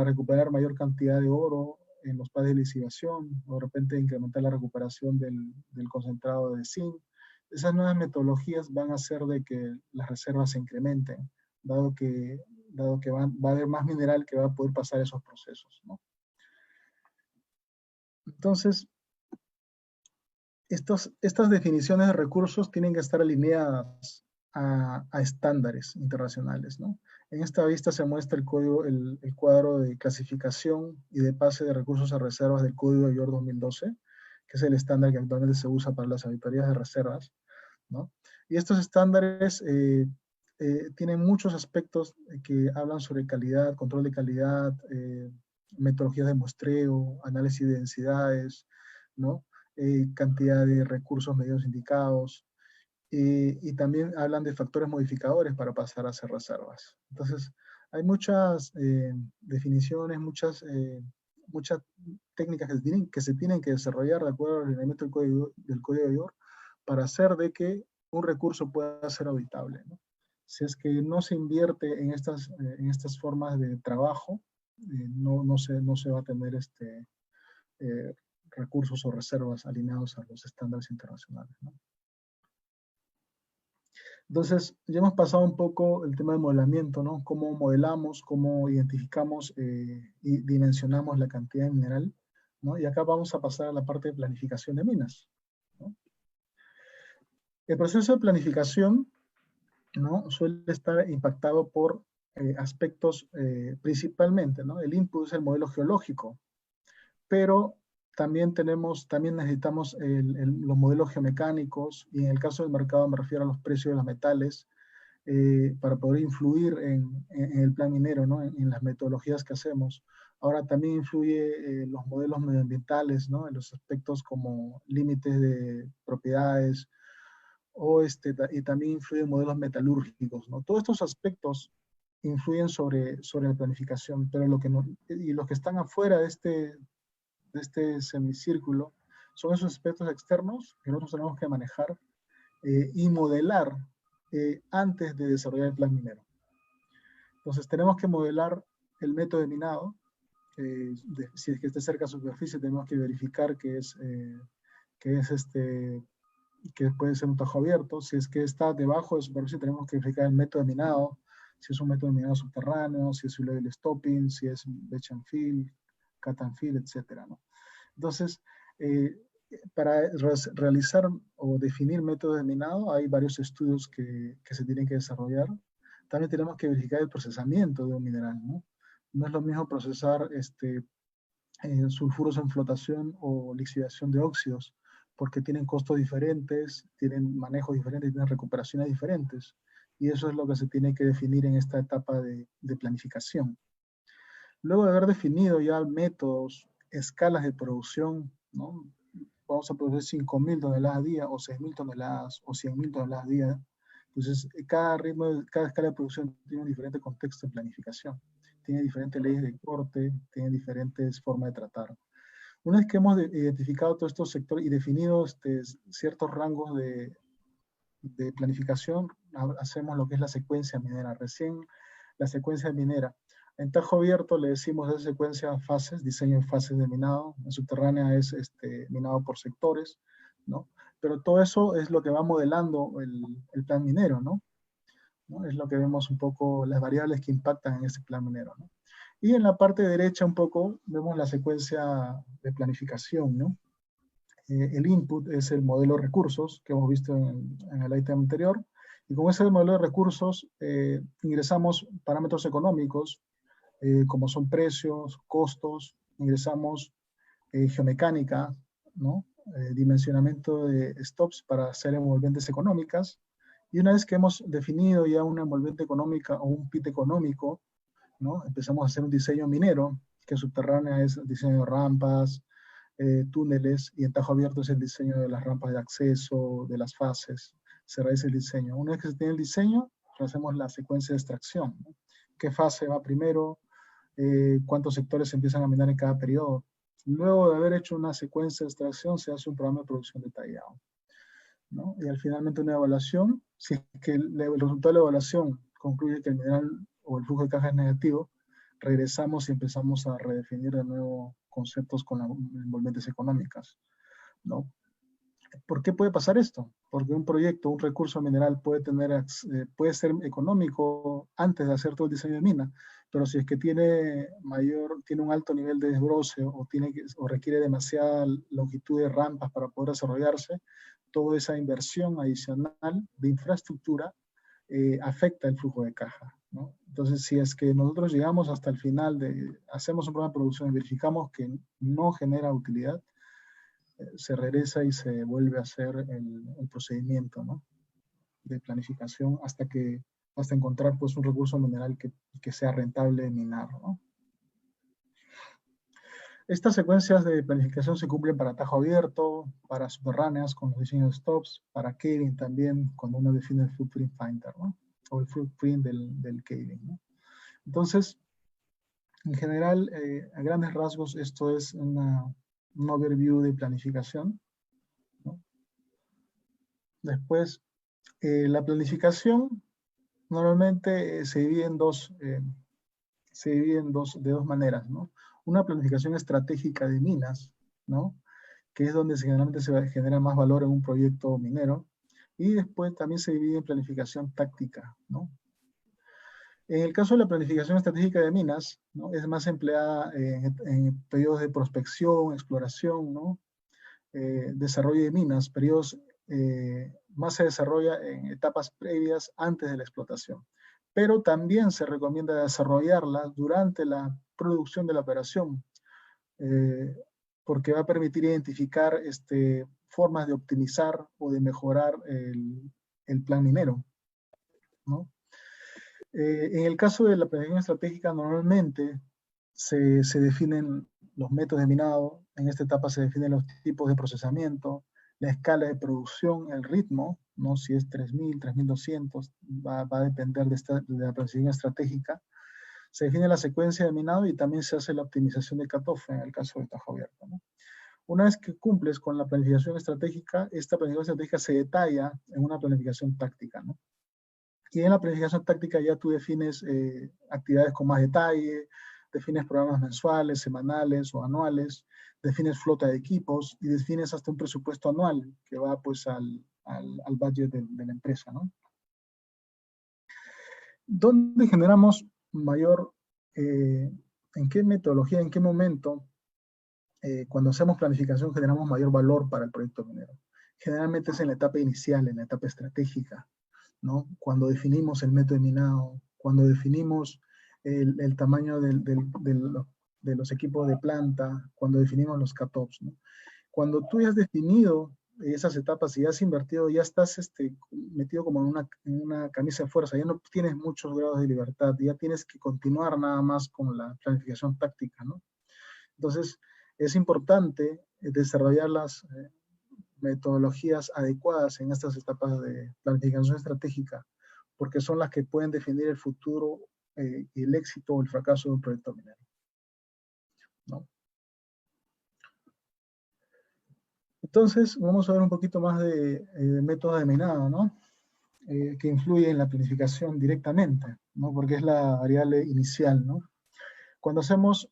recuperar mayor cantidad de oro en los pads de lisivación, o de repente incrementar la recuperación del concentrado de zinc? Esas nuevas metodologías van a hacer de que las reservas se incrementen, dado que va a haber más mineral que va a poder pasar esos procesos, ¿no? Entonces, estas definiciones de recursos tienen que estar alineadas a estándares internacionales, ¿no? En esta vista se muestra el cuadro de clasificación y de pase de recursos a reservas del Código de York 2012, que es el estándar que actualmente se usa para las auditorías de reservas, ¿no? Y estos estándares tienen muchos aspectos que hablan sobre calidad, control de calidad, metodologías de muestreo, análisis de densidades, ¿no? Cantidad de recursos medios indicados, y también hablan de factores modificadores para pasar a hacer reservas. Entonces, hay muchas definiciones, muchas técnicas que se tienen que desarrollar de acuerdo al ordenamiento del Código de York para hacer de que un recurso pueda ser auditable, ¿no? Si es que no se invierte en estas formas de trabajo, no se va a tener eh, recursos o reservas alineados a los estándares internacionales, ¿no? Entonces, ya hemos pasado un poco el tema de modelamiento, ¿no? Cómo modelamos, cómo identificamos y dimensionamos la cantidad de mineral, ¿no? Y acá vamos a pasar a la parte de planificación de minas, ¿no? El proceso de planificación, ¿no? Suele estar impactado por aspectos principalmente, ¿no? El input es el modelo geológico, pero también necesitamos los modelos geomecánicos, y en el caso del mercado me refiero a los precios de los metales, para poder influir en el plan minero, ¿no? En las metodologías que hacemos. Ahora también influye los modelos medioambientales, ¿no? En los aspectos como límites de propiedades, y también influyen modelos metalúrgicos, ¿no? Todos estos aspectos influyen sobre la planificación, pero y los que están afuera de este semicírculo son esos aspectos externos que nosotros tenemos que manejar y modelar antes de desarrollar el plan minero. Entonces tenemos que modelar el método de minado. Si es que esté cerca de superficie, tenemos que verificar que puede ser un tajo abierto. Si es que está debajo de superficie, tenemos que verificar el método de minado, si es un método de minado subterráneo, si es un level stopping, si es batch and fill, cut and fill, etc., ¿no? Entonces, para realizar o definir métodos de minado, hay varios estudios que se tienen que desarrollar. También tenemos que verificar el procesamiento de un mineral, ¿no? No es lo mismo procesar sulfuros en flotación o lixiviación de óxidos, porque tienen costos diferentes, tienen manejos diferentes, tienen recuperaciones diferentes. Y eso es lo que se tiene que definir en esta etapa de planificación. Luego de haber definido ya métodos, escalas de producción, ¿no? Vamos a producir 5.000 toneladas al día, o 6.000 toneladas, o 100.000 toneladas al día. Entonces, cada escala de producción tiene un diferente contexto de planificación. Tiene diferentes leyes de corte, tiene diferentes formas de tratar. Una vez que hemos identificado todos estos sectores y definido ciertos rangos de planificación, hacemos lo que es la secuencia minera. Recién la secuencia minera. En tajo abierto le decimos a esa secuencia fases, diseño de fases de minado. En subterránea es minado por sectores, ¿no? Pero todo eso es lo que va modelando el plan minero, ¿no? Es lo que vemos un poco, las variables que impactan en ese plan minero, ¿no? Y en la parte derecha un poco vemos la secuencia de planificación, ¿no? el input es el modelo de recursos que hemos visto en el ítem anterior. Y con ese modelo de recursos ingresamos parámetros económicos, como son precios, costos, ingresamos geomecánica, ¿no? Dimensionamiento de stops para hacer envolventes económicas. Y una vez que hemos definido ya una envolvente económica o un pit económico, ¿no? Empezamos a hacer un diseño minero, que subterránea es el diseño de rampas, túneles, y en tajo abierto es el diseño de las rampas de acceso, de las fases, se realiza el diseño. Una vez que se tiene el diseño, hacemos la secuencia de extracción, ¿no? ¿Qué fase va primero? ¿Cuántos sectores se empiezan a minar en cada periodo? Luego de haber hecho una secuencia de extracción, se hace un programa de producción detallado, ¿no? Y al finalmente una evaluación, si es que el resultado de la evaluación concluye que el mineral o el flujo de caja es negativo, regresamos y empezamos a redefinir de nuevo conceptos con las envolventes económicas, ¿no? ¿Por qué puede pasar esto? Porque un proyecto, un recurso mineral puede ser económico antes de hacer todo el diseño de mina, pero si es que tiene un alto nivel de desbroce o requiere demasiada longitud de rampas para poder desarrollarse, toda esa inversión adicional de infraestructura afecta el flujo de caja, ¿no? Entonces, si es que nosotros llegamos hasta el final hacemos un programa de producción y verificamos que no genera utilidad, se regresa y se vuelve a hacer el procedimiento, ¿no? De planificación hasta encontrar pues un recurso mineral que sea rentable minar, ¿no? Estas secuencias de planificación se cumplen para tajo abierto, para subterráneas con los diseños de stops, para caving también, cuando uno define el footprint finder, ¿no? O el footprint del caving, ¿no? Entonces, en general, a grandes rasgos, esto es un overview de planificación, ¿no? Después, la planificación normalmente se divide de dos maneras, ¿no? Una planificación estratégica de minas, ¿no? Que es donde generalmente se genera más valor en un proyecto minero, y después también se divide en planificación táctica, ¿no? En el caso de la planificación estratégica de minas, ¿no? Es más empleada en periodos de prospección, exploración, ¿no? Desarrollo de minas, periodos más se desarrolla en etapas previas antes de la explotación. Pero también se recomienda desarrollarla durante la producción de la operación, porque va a permitir identificar formas de optimizar o de mejorar el plan minero, ¿no? En el caso de la planificación estratégica, normalmente se definen los métodos de minado. En esta etapa se definen los tipos de procesamiento, la escala de producción, el ritmo, ¿no? Si es 3000, 3200, va a depender de la planificación estratégica. Se define la secuencia de minado y también se hace la optimización de cutoff en el caso de tajo abierto, ¿no? Una vez que cumples con la planificación estratégica, esta planificación estratégica se detalla en una planificación táctica, ¿no? Y en la planificación táctica ya tú defines actividades con más detalle, defines programas mensuales, semanales o anuales, defines flota de equipos y defines hasta un presupuesto anual que va pues al budget de la empresa, ¿no? ¿Dónde generamos mayor, en qué metodología, en qué momento, cuando hacemos planificación generamos mayor valor para el proyecto minero? Generalmente es en la etapa inicial, en la etapa estratégica, ¿no? Cuando definimos el método de minado, cuando definimos el tamaño de los equipos de planta, cuando definimos los cutoffs, ¿no? Cuando tú ya has definido esas etapas y ya has invertido, ya estás metido como en una camisa de fuerza, ya no tienes muchos grados de libertad, ya tienes que continuar nada más con la planificación táctica, ¿no? Entonces, es importante desarrollar las metodologías adecuadas en estas etapas de planificación estratégica, porque son las que pueden definir el futuro y el éxito o el fracaso de un proyecto minero, ¿no? Entonces, vamos a ver un poquito más de métodos de minado, ¿no? Que influyen en la planificación directamente, ¿no? Porque es la variable inicial, ¿no? Cuando hacemos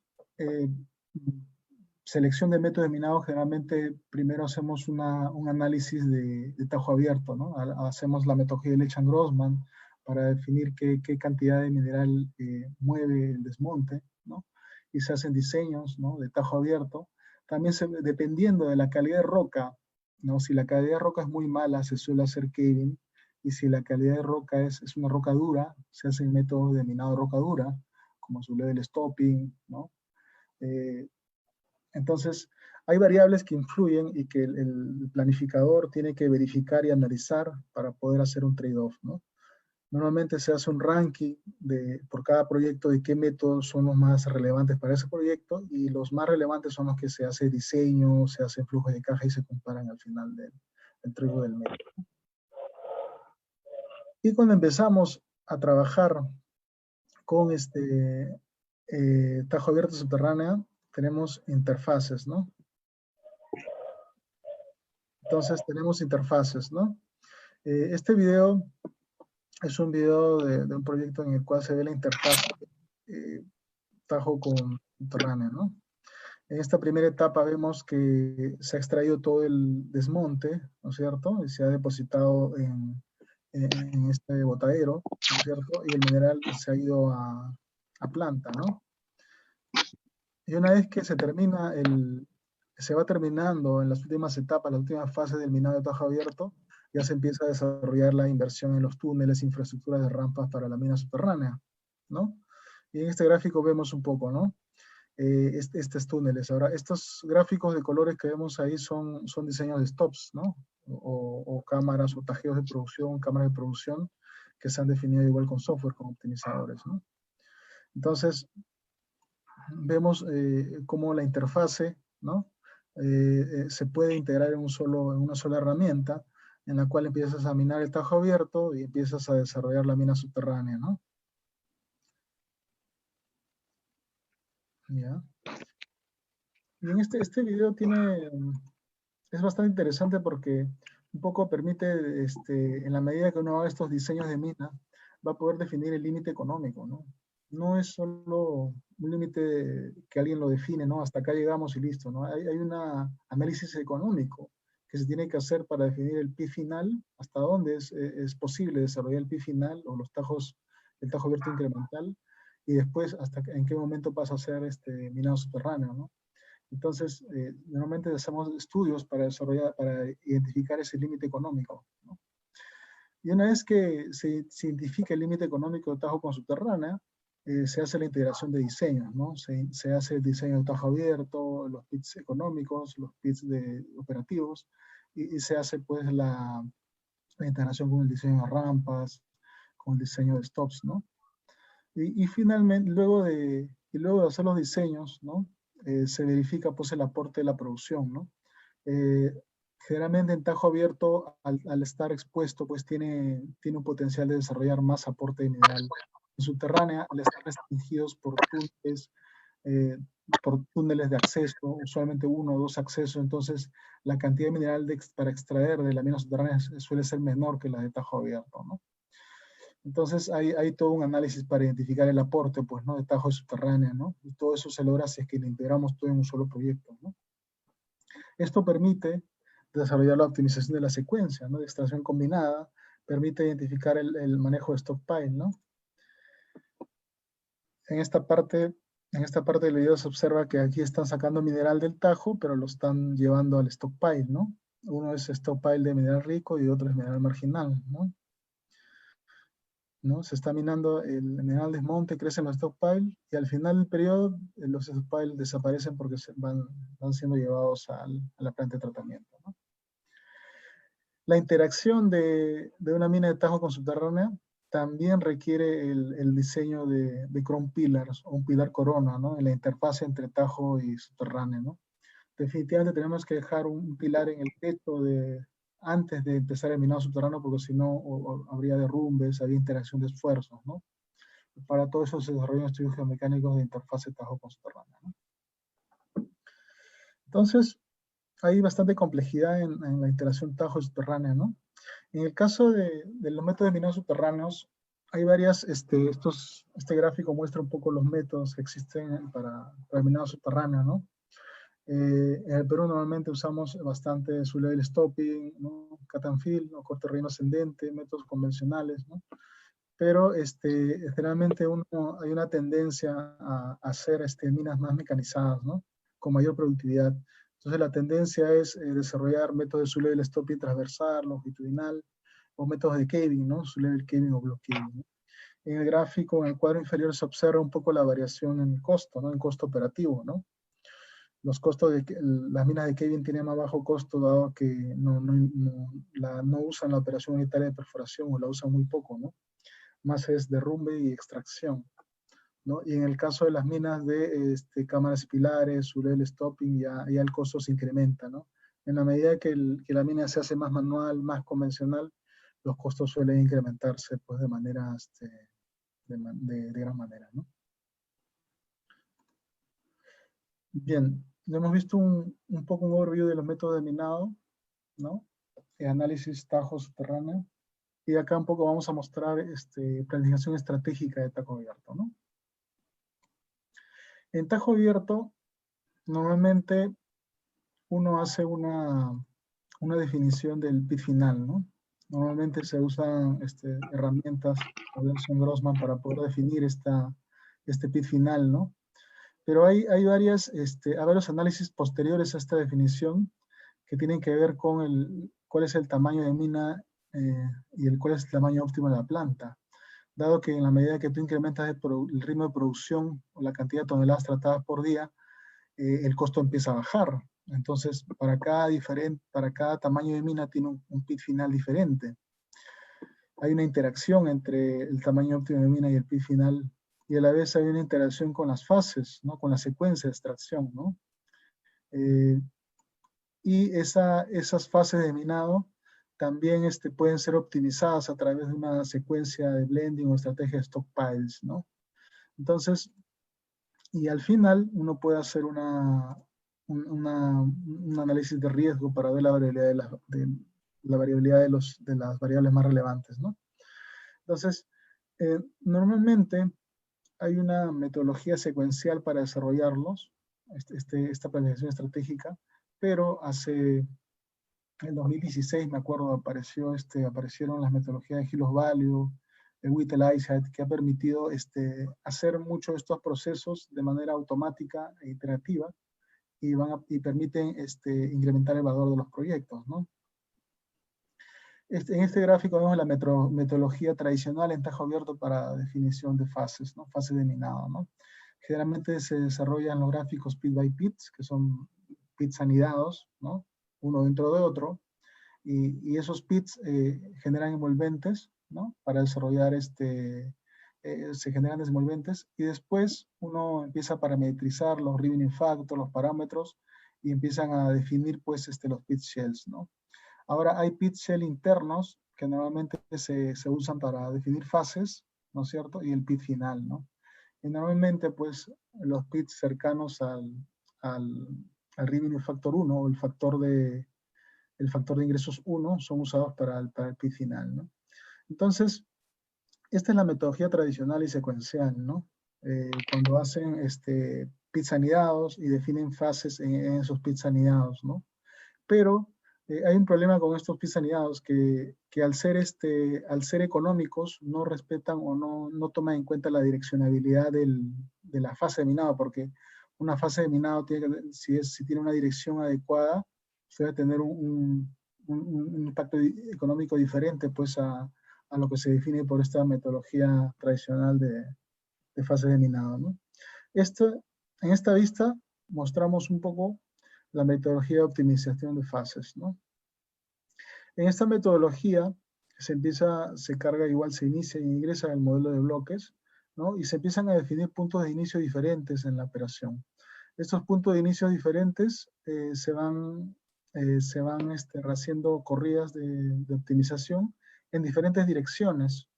selección de métodos de minado, generalmente primero hacemos un análisis de tajo abierto, ¿no? Hacemos la metodología de Lechan-Grossman para definir qué cantidad de mineral mueve el desmonte, ¿no? Y se hacen diseños, ¿no? De tajo abierto. También dependiendo de la calidad de roca, ¿no? Si la calidad de roca es muy mala, se suele hacer caving, y si la calidad de roca es una roca dura, se hace el método de minado de roca dura, como su level stopping, ¿no? Entonces, hay variables que influyen y que el planificador tiene que verificar y analizar para poder hacer un trade-off, ¿no? Normalmente se hace un ranking por cada proyecto de qué métodos son los más relevantes para ese proyecto, y los más relevantes son los que se hace diseño, se hace flujo de caja y se comparan al final del trade del método. Y cuando empezamos a trabajar con tajo abierto subterránea, tenemos interfaces, ¿no? Entonces tenemos interfaces, ¿no? Este video es un video de un proyecto en el cual se ve la interfaz tajo con subterránea, ¿no? En esta primera etapa vemos que se ha extraído todo el desmonte, ¿no es cierto? Y se ha depositado en este botadero, ¿no es cierto? Y el mineral se ha ido a planta, ¿no? Y una vez que se termina se va terminando en las últimas etapas, las últimas fases del minado de tajo abierto, ya se empieza a desarrollar la inversión en los túneles, infraestructuras de rampas para la mina subterránea, ¿no? Y en este gráfico vemos un poco, ¿no? Estos túneles. Ahora, estos gráficos de colores que vemos ahí son diseños de stops, ¿no? O cámaras o tajeos de producción, cámaras de producción que se han definido igual con software, con optimizadores, ¿no? Entonces, vemos cómo la interfase, ¿no? Se puede integrar en una sola herramienta en la cual empiezas a minar el tajo abierto y empiezas a desarrollar la mina subterránea, ¿no? ¿Ya? Y en este video es bastante interesante porque un poco permite, en la medida que uno haga estos diseños de mina, va a poder definir el límite económico, ¿no? No es solo un límite que alguien lo define, ¿no? Hasta acá llegamos y listo, ¿no? Hay un análisis económico que se tiene que hacer para definir el pi final, hasta dónde es posible desarrollar el pi final o el tajo abierto incremental, y después hasta en qué momento pasa a ser minado subterráneo, ¿no? Entonces, normalmente hacemos estudios para identificar ese límite económico, ¿no? Y una vez que se identifica el límite económico de tajo con subterránea, se hace la integración de diseños, ¿no? Se hace el diseño de tajo abierto, los pits económicos, los pits operativos, y se hace pues la integración con el diseño de rampas, con el diseño de stops, ¿no? Y finalmente, luego de hacer los diseños, ¿no? Se verifica pues el aporte de la producción, ¿no? Generalmente en tajo abierto, al estar expuesto, pues tiene un potencial de desarrollar más aporte de mineral. En subterránea, al estar restringidos por túneles de acceso, usualmente uno o dos accesos, entonces la cantidad de mineral para extraer de la mina subterránea suele ser menor que la de tajo abierto, ¿no? Entonces hay todo un análisis para identificar el aporte, pues, ¿no? De tajo subterránea, ¿no? Y todo eso se logra si es que lo integramos todo en un solo proyecto, ¿no? Esto permite desarrollar la optimización de la secuencia, ¿no? De extracción combinada, permite identificar el manejo de stockpile, ¿no? En esta parte del video se observa que aquí están sacando mineral del tajo, pero lo están llevando al stockpile, ¿no? Uno es stockpile de mineral rico y otro es mineral marginal, ¿no? ¿No? Se está minando el mineral desmonte, crecen los stockpiles, y al final del periodo los stockpiles desaparecen porque van siendo llevados a la planta de tratamiento, ¿no? La interacción de una mina de tajo con subterránea también requiere el diseño de chrome pillars o un pilar corona, ¿no? En la interfaz entre tajo y subterránea, ¿no? Definitivamente tenemos que dejar un pilar en el techo antes de empezar el minado subterráneo, porque si no habría derrumbes, habría interacción de esfuerzos, ¿no? Para todo eso se desarrollan estudios geomecánicos de interfase tajo con subterránea, ¿no? Entonces, hay bastante complejidad en la interacción tajo subterránea, ¿no? En el caso de los métodos de minado subterráneos, hay varias, este gráfico muestra un poco los métodos que existen para el minado subterráneo, ¿no? En el Perú normalmente usamos bastante su level stopping, ¿no? Cut and fill, ¿no? Corte reino ascendente, métodos convencionales, ¿no? Pero generalmente hay una tendencia a hacer minas más mecanizadas, ¿no? Con mayor productividad. Entonces la tendencia es desarrollar métodos de sublevel stopping transversal, longitudinal, o métodos de caving, ¿no? Sublevel caving o block caving, ¿no? En el gráfico, en el cuadro inferior, se observa un poco la variación en el costo, ¿no? En costo operativo, ¿no? Los costos de las minas de caving tienen más bajo costo, dado que no usan la operación unitaria de perforación, o la usan muy poco, ¿no? Más es derrumbe y extracción, ¿no? Y en el caso de las minas de cámaras pilares, sublevel stopping, ya el costo se incrementa, ¿no? En la medida que la mina se hace más manual, más convencional, los costos suelen incrementarse, pues, de manera, de gran manera, ¿no? Bien, ya hemos visto un poco un overview de los métodos de minado, ¿no? Análisis tajo subterráneo. Y acá un poco vamos a mostrar planificación estratégica de tajo abierto, ¿no? En tajo abierto, normalmente uno hace una definición del pit final, ¿no? Normalmente se usan herramientas o Wilson Grossman para poder definir este pit final, ¿no? Pero hay varios análisis posteriores a esta definición que tienen que ver con cuál es el tamaño de mina y cuál es el tamaño óptimo de la planta. Dado que en la medida que tú incrementas el ritmo de producción o la cantidad de toneladas tratadas por día, el costo empieza a bajar. Entonces, para cada tamaño de mina tiene un pit final diferente. Hay una interacción entre el tamaño óptimo de mina y el pit final, y a la vez hay una interacción con las fases, ¿no? Con la secuencia de extracción, ¿no? Y esas fases de minado también pueden ser optimizadas a través de una secuencia de blending o estrategia de stockpiles, ¿no? Entonces, y al final uno puede hacer un análisis de riesgo para ver la variabilidad de las variables más relevantes, ¿no? Entonces, normalmente hay una metodología secuencial para desarrollarlos, esta planificación estratégica, pero en el 2016, me acuerdo, aparecieron las metodologías de Hillos Value, de Whittle Isaac, que ha permitido hacer muchos de estos procesos de manera automática e iterativa, y permiten incrementar el valor de los proyectos, ¿no? En este gráfico vemos la metodología tradicional en tajo abierto para definición de fases, ¿no? Fases de minado, ¿no? Generalmente se desarrollan los gráficos pit by pits, que son pits anidados, ¿no? Uno dentro de otro, y esos pits generan envolventes, ¿no? Para desarrollar se generan desenvolventes, y después uno empieza a parametrizar los revenue factors, los parámetros, y empiezan a definir, pues, los pit shells, ¿no? Ahora hay pit shell internos que normalmente se usan para definir fases, ¿no es cierto? Y el pit final, ¿no? Y normalmente, pues, los pits cercanos al revenue factor 1, o el factor de ingresos 1, son usados para el pit final, ¿no? Entonces, esta es la metodología tradicional y secuencial, ¿no? Cuando hacen pits anidados y definen fases en esos pits anidados, ¿no? Pero hay un problema con estos pits anidados que al ser económicos no respetan o no toman en cuenta la direccionabilidad de la fase de minado, porque una fase de minado, si tiene una dirección adecuada, puede tener un impacto económico diferente, pues, a lo que se define por esta metodología tradicional de fase de minado, ¿no? En esta vista mostramos un poco la metodología de optimización de fases, ¿no? En esta metodología se carga igual, se inicia e ingresa en el modelo de bloques, ¿no? Y se empiezan a definir puntos de inicio diferentes en la operación. Estos puntos de inicio diferentes se van haciendo corridas de optimización en diferentes direcciones.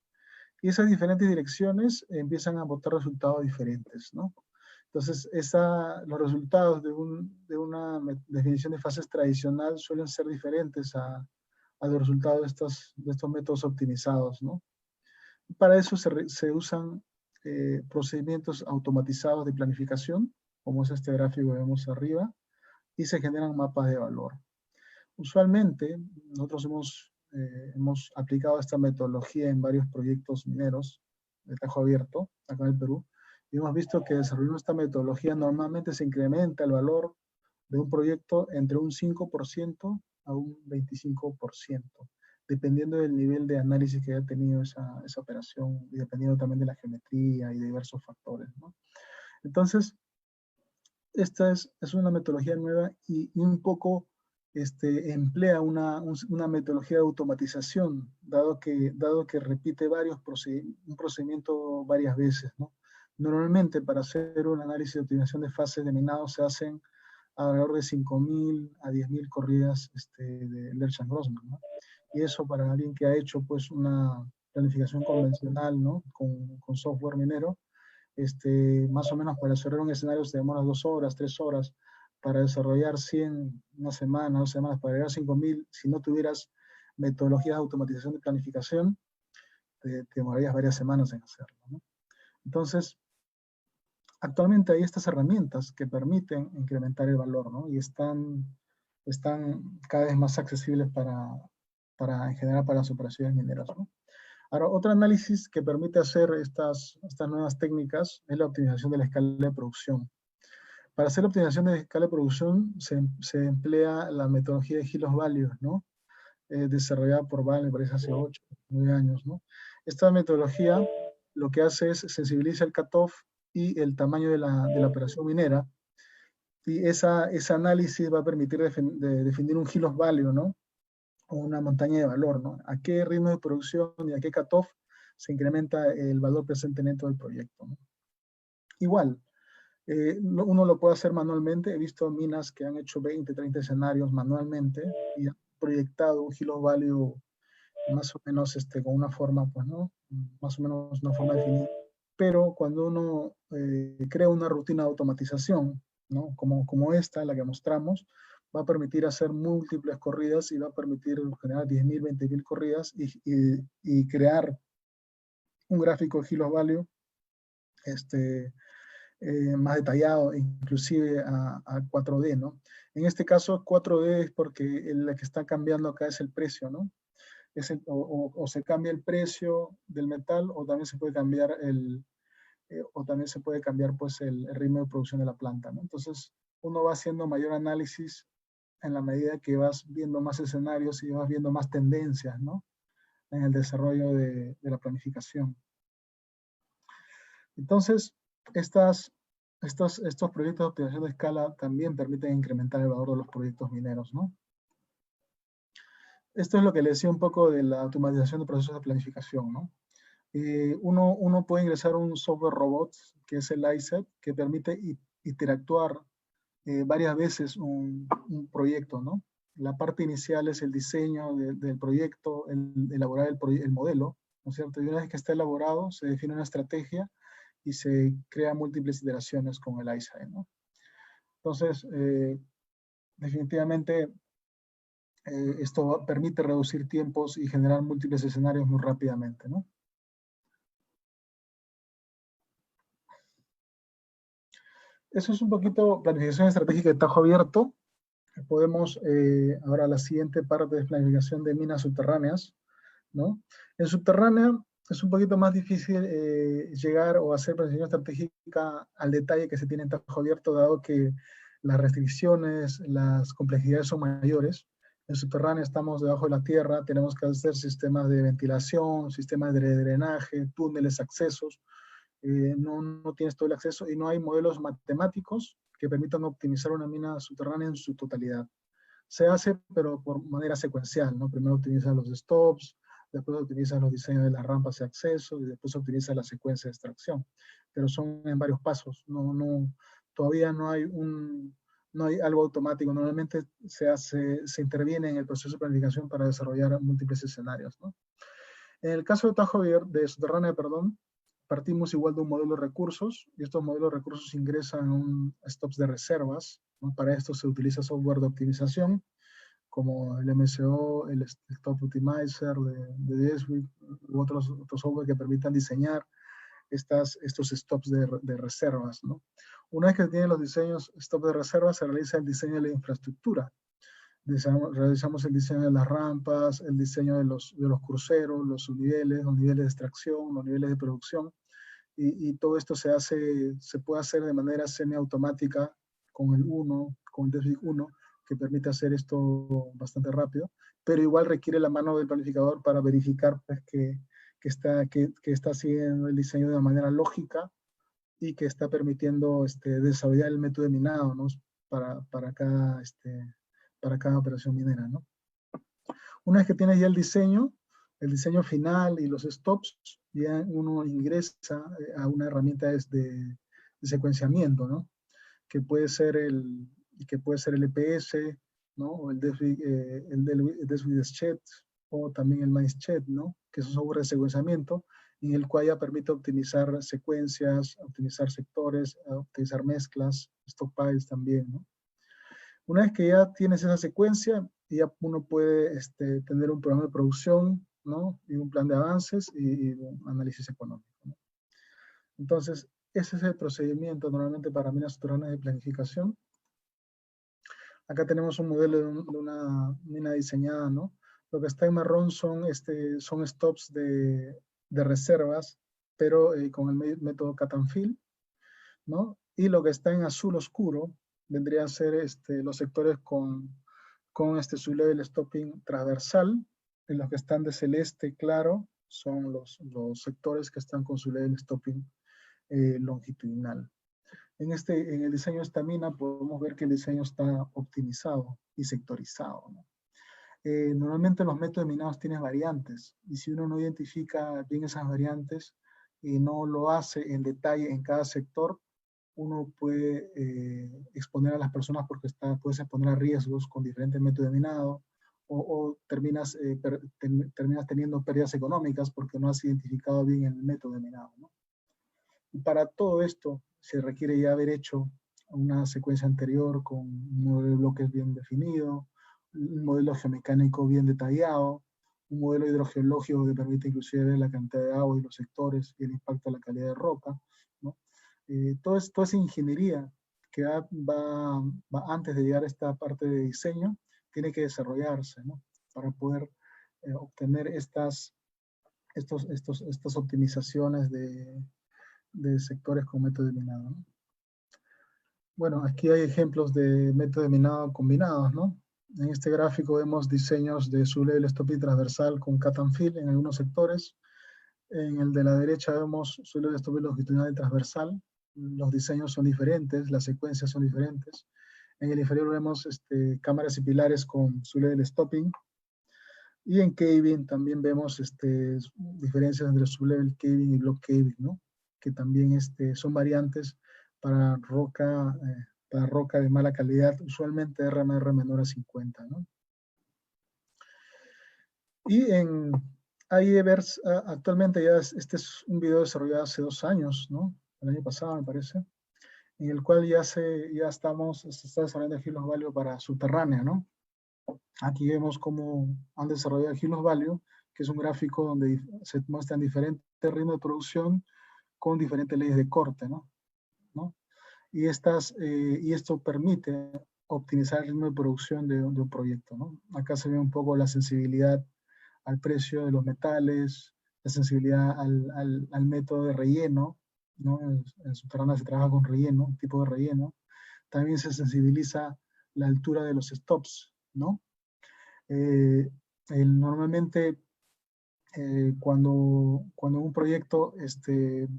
Y esas diferentes direcciones empiezan a botar resultados diferentes, ¿no? Entonces, los resultados de una definición de fases tradicional suelen ser diferentes a los resultados de estos métodos optimizados, ¿no? Para eso se usan procedimientos automatizados de planificación, como es este gráfico que vemos arriba, y se generan mapas de valor. Usualmente, nosotros hemos aplicado esta metodología en varios proyectos mineros de tajo abierto, acá en el Perú, y hemos visto que desarrollando esta metodología normalmente se incrementa el valor de un proyecto entre un 5% a un 25%, dependiendo del nivel de análisis que haya tenido esa operación y dependiendo también de la geometría y de diversos factores, ¿no? Entonces, esta es una metodología nueva y un poco emplea una metodología de automatización, dado que repite un procedimiento varias veces, ¿no? Normalmente para hacer un análisis de optimización de fases de minado se hacen alrededor de 5.000 a 10.000 corridas de Lerchan-Grossman, ¿no? Y eso para alguien que ha hecho pues una planificación convencional, ¿no? Con software minero, más o menos para desarrollar un escenario se demora 2 horas, 3 horas, para desarrollar 100, una semana, 2 semanas, para llegar a 5.000, si no tuvieras metodologías de automatización de planificación, te demorarías varias semanas en hacerlo, ¿no? Entonces, actualmente hay estas herramientas que permiten incrementar el valor, ¿no? Y están cada vez más accesibles en general para las operaciones mineras, ¿no? Ahora, otro análisis que permite hacer estas nuevas técnicas es la optimización de la escala de producción. Para hacer la optimización de la escala de producción se emplea la metodología de Hill of Values, ¿no? Desarrollada por Val, me parece, hace 8 o 9 años, ¿no? Esta metodología lo que hace es sensibiliza el cutoff y el tamaño de la operación minera, y ese análisis va a permitir definir un Hill of Value, ¿no? O una montaña de valor, ¿no? A qué ritmo de producción y a qué cutoff se incrementa el valor presente neto del proyecto, ¿no? Igual, uno lo puede hacer manualmente. He visto minas que han hecho 20, 30 escenarios manualmente y han proyectado un Hill of Value más o menos con una forma, pues, ¿no? Más o menos una forma definida. Pero cuando uno crea una rutina de automatización, ¿no? Como esta, la que mostramos, va a permitir hacer múltiples corridas y va a permitir generar 10.000, 20.000 corridas y crear un gráfico de Hill of Value más detallado, inclusive a 4D, ¿no? En este caso, 4D es porque la que está cambiando acá es el precio, ¿no? O se cambia el precio del metal, o también se puede cambiar pues el ritmo de producción de la planta, ¿no? Entonces, uno va haciendo mayor análisis en la medida que vas viendo más escenarios y vas viendo más tendencias, ¿no? En el desarrollo de la planificación. Entonces, estos proyectos de optimización de escala también permiten incrementar el valor de los proyectos mineros, ¿no? Esto es lo que le decía un poco de la automatización de procesos de planificación, ¿no? Uno puede ingresar un software robot, que es el ISET, que permite interactuar varias veces un proyecto, ¿no? La parte inicial es el diseño del proyecto, elaborar el modelo, ¿no es cierto? Y una vez que está elaborado, se define una estrategia y se crean múltiples iteraciones con el ISAE, ¿no? Entonces, definitivamente, esto permite reducir tiempos y generar múltiples escenarios muy rápidamente, ¿no? Eso es un poquito planificación estratégica de tajo abierto. Podemos, ahora la siguiente parte de planificación de minas subterráneas, ¿no? En subterránea es un poquito más difícil llegar o hacer planificación estratégica al detalle que se tiene en tajo abierto, dado que las restricciones, las complejidades son mayores. En subterránea estamos debajo de la tierra, tenemos que hacer sistemas de ventilación, sistemas de drenaje, túneles, accesos. No tienes todo el acceso y no hay modelos matemáticos que permitan optimizar una mina subterránea en su totalidad. Se hace, pero por manera secuencial, ¿no? Primero utilizan los stops, después utilizan los diseños de las rampas de acceso y después utiliza la secuencia de extracción. Pero son en varios pasos. Todavía no hay algo automático. Normalmente se interviene en el proceso de planificación para desarrollar múltiples escenarios, ¿no? En el caso de subterránea, partimos igual de un modelo de recursos, y estos modelos de recursos ingresan un stops de reservas, ¿no? Para esto se utiliza software de optimización, como el MSO, el Stop Optimizer de Deswik, u otros software que permitan diseñar estos stops de reservas, ¿no? Una vez que tienen los diseños stop de reservas, se realiza el diseño de la infraestructura. Realizamos el diseño de las rampas, el diseño de los cruceros, los niveles de extracción, los niveles de producción, y todo esto se puede hacer de manera semiautomática con el 1, con el DESFIG 1, que permite hacer esto bastante rápido, pero igual requiere la mano del planificador para verificar pues, que está haciendo el diseño de una manera lógica y que está permitiendo desarrollar el método de minado, ¿no? para cada operación minera, ¿no? Una vez que tienes ya el diseño final y los stops, ya uno ingresa a una herramienta de secuenciamiento, ¿no? Que puede ser el EPS, ¿no? O el DESFIG Chet, o también el MICE-Chet, ¿no? Que es un software de secuenciamiento en el cual ya permite optimizar secuencias, optimizar sectores, optimizar mezclas, stockpiles también, ¿no? Una vez que ya tienes esa secuencia, ya uno puede tener un programa de producción, ¿no? Y un plan de avances y un análisis económico, ¿no? Entonces, ese es el procedimiento normalmente para minas subterráneas de planificación. Acá tenemos un modelo de una mina diseñada, ¿no? Lo que está en marrón son stops de reservas, pero con el método cut and fill, ¿no? Y lo que está en azul oscuro vendría a ser los sectores con su level stopping transversal, y los que están de celeste claro son los sectores que están con su level stopping longitudinal. En el diseño de esta mina podemos ver que el diseño está optimizado y sectorizado, ¿no? Normalmente los métodos de minados tienen variantes, y si uno no identifica bien esas variantes y no lo hace en detalle en cada sector, uno puede exponer a las personas porque puedes exponer a riesgos con diferentes métodos de minado, o terminas teniendo pérdidas económicas porque no has identificado bien el método de minado, ¿no? Y para todo esto se requiere ya haber hecho una secuencia anterior con un modelo de bloques bien definido, un modelo geomecánico bien detallado, un modelo hidrogeológico que permite inclusive ver la cantidad de agua y los sectores y el impacto a la calidad de roca, ¿no? Toda esa ingeniería que va antes de llegar a esta parte de diseño, tiene que desarrollarse, ¿no? Para poder obtener estas optimizaciones de sectores con método de minado, ¿no? Bueno, aquí hay ejemplos de método de minado combinados, ¿no? En este gráfico vemos diseños de sublevel stopping transversal con cut and fill en algunos sectores. En el de la derecha vemos sublevel stopping longitudinal y transversal. Los diseños son diferentes, las secuencias son diferentes. En el inferior vemos cámaras y pilares con sublevel stopping. Y en caving también vemos diferencias entre sublevel caving y block caving, ¿no? Que también son variantes para roca de mala calidad, usualmente RMR menor a 50, ¿no? Y en IEVERS, actualmente este es un video desarrollado hace 2 años, ¿no? El año pasado, me parece, en el cual se está desarrollando el Hills Value para subterránea, ¿no? Aquí vemos cómo han desarrollado el Hills Value, que es un gráfico donde se muestran diferentes ritmos de producción con diferentes leyes de corte, ¿no? Y esto permite optimizar el ritmo de producción de un proyecto, ¿no? Acá se ve un poco la sensibilidad al precio de los metales, la sensibilidad al método de relleno, ¿no? En subterránea se trabaja con relleno, tipo de relleno. También se sensibiliza la altura de los stops, ¿no? Normalmente cuando un proyecto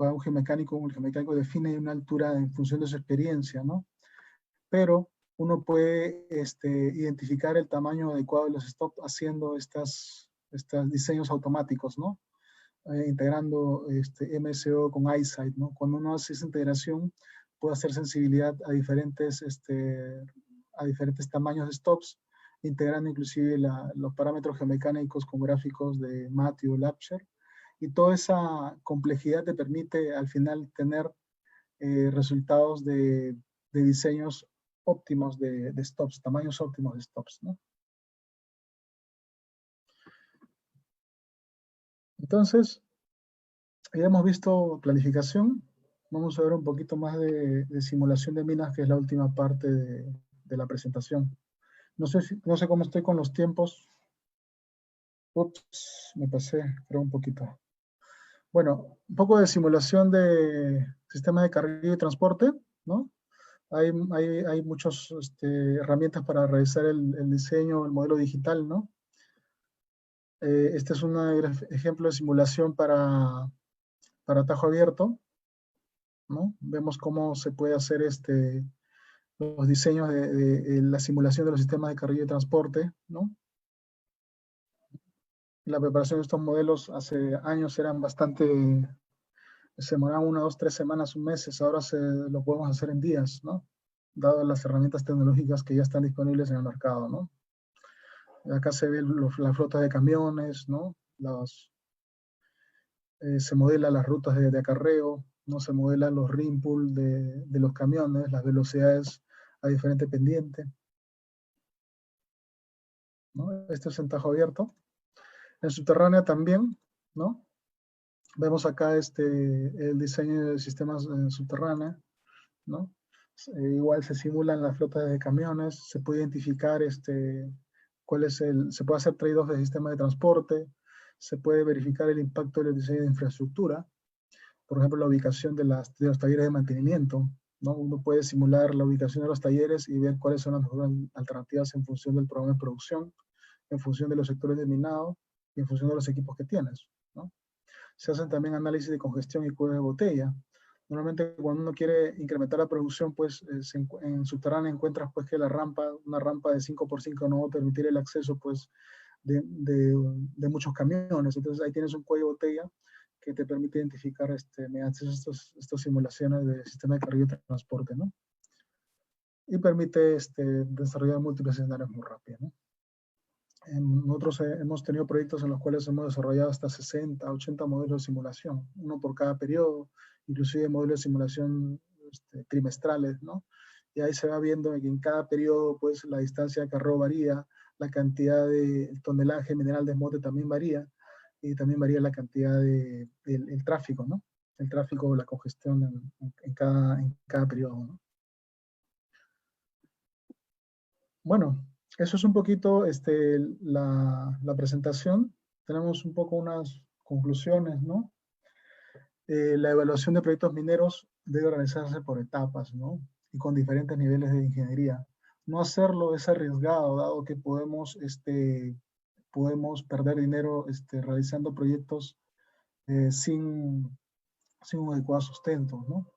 va a un geomecánico, el geomecánico define una altura en función de su experiencia, ¿no? Pero uno puede identificar el tamaño adecuado de los stops haciendo estos diseños automáticos, ¿no? Integrando MSO con iSight, ¿no? Cuando uno hace esa integración, puede hacer sensibilidad a diferentes tamaños de stops, integrando inclusive los parámetros geomecánicos con gráficos de Matthew Lapcher, y toda esa complejidad te permite al final tener resultados de diseños óptimos de stops, tamaños óptimos de stops, ¿no? Entonces, ya hemos visto planificación. Vamos a ver un poquito más de simulación de minas, que es la última parte de la presentación. No sé cómo estoy con los tiempos. Ups, me pasé, creo, un poquito. Bueno, un poco de simulación de sistema de carga y transporte, ¿no? Hay muchas herramientas para realizar el diseño, el modelo digital, ¿no? Este es un ejemplo de simulación para tajo abierto, ¿no? Vemos cómo se puede hacer los diseños de la simulación de los sistemas de carril de transporte, ¿no? La preparación de estos modelos hace años eran bastante, se demoraban 1, 2, 3 semanas, un mes, ahora lo podemos hacer en días, ¿no? Dado las herramientas tecnológicas que ya están disponibles en el mercado, ¿no? Acá se ve la flota de camiones, ¿no? Se modela las rutas de acarreo, ¿no? Se modelan los rim pull de los camiones, las velocidades a diferente pendiente, ¿no? Este es en tajo abierto. En subterránea también, ¿no? Vemos acá el diseño de sistemas en subterránea, ¿no? Igual se simulan las flotas de camiones, se puede identificar se puede hacer trade-off de sistema de transporte, se puede verificar el impacto del diseño de infraestructura, por ejemplo, la ubicación de los talleres de mantenimiento, ¿no? Uno puede simular la ubicación de los talleres y ver cuáles son las mejores alternativas en función del programa de producción, en función de los sectores de minado y en función de los equipos que tienes, ¿no? Se hacen también análisis de congestión y cuello de botella. Normalmente cuando uno quiere incrementar la producción, pues en subterráneo encuentras pues que una rampa de 5x5 no va a permitir el acceso pues de muchos camiones. Entonces ahí tienes un cuello de botella que te permite identificar mediante estas simulaciones de sistema de carga de transporte, ¿no? Y permite desarrollar múltiples escenarios muy rápido, ¿no? Nosotros hemos tenido proyectos en los cuales hemos desarrollado hasta 60, 80 modelos de simulación, uno por cada periodo, inclusive modelos de simulación trimestrales, ¿no? Y ahí se va viendo que en cada periodo, pues, la distancia de acarreo varía, la cantidad de tonelaje mineral de desmonte también varía, y también varía la cantidad el tráfico, ¿no? El tráfico o la congestión en cada periodo, ¿no? Bueno, eso es un poquito la presentación. Tenemos un poco unas conclusiones, ¿no? La evaluación de proyectos mineros debe realizarse por etapas, ¿no? Y con diferentes niveles de ingeniería. No hacerlo es arriesgado, dado que podemos perder dinero realizando proyectos sin un adecuado sustento, ¿no?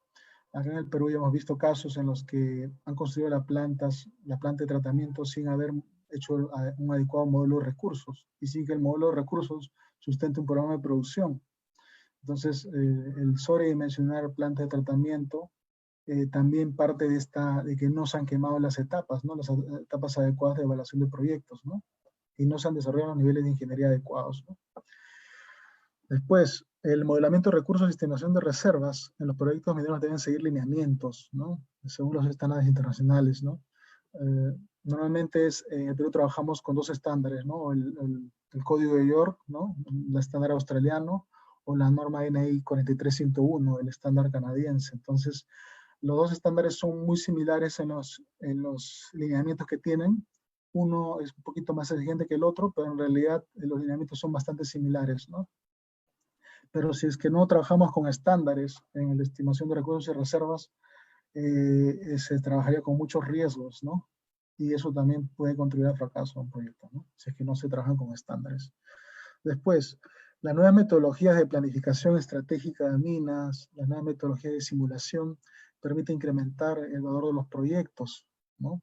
Acá en el Perú ya hemos visto casos en los que han construido la planta de tratamiento sin haber hecho un adecuado modelo de recursos y sin que el modelo de recursos sustente un programa de producción. Entonces, el sobredimensionar planta de tratamiento también parte de que no se han quemado las etapas, ¿no? Las etapas adecuadas de evaluación de proyectos, ¿no? Y no se han desarrollado los niveles de ingeniería adecuados, ¿no? Después, el modelamiento de recursos y estimación de reservas en los proyectos mineros deben seguir lineamientos, ¿no? Según los estándares internacionales, ¿no? Normalmente en el Perú trabajamos con 2 estándares, ¿no? El Código de York, ¿no? El estándar australiano, o la norma NI 43101, el estándar canadiense. Entonces, los 2 estándares son muy similares en los lineamientos que tienen. Uno es un poquito más exigente que el otro, pero en realidad los lineamientos son bastante similares, ¿no? Pero si es que no trabajamos con estándares en la estimación de recursos y reservas, se trabajaría con muchos riesgos, ¿no? Y eso también puede contribuir al fracaso de un proyecto, ¿no? Si es que no se trabajan con estándares. Después, las nuevas metodologías de planificación estratégica de minas, las nuevas metodologías de simulación, permiten incrementar el valor de los proyectos, ¿no?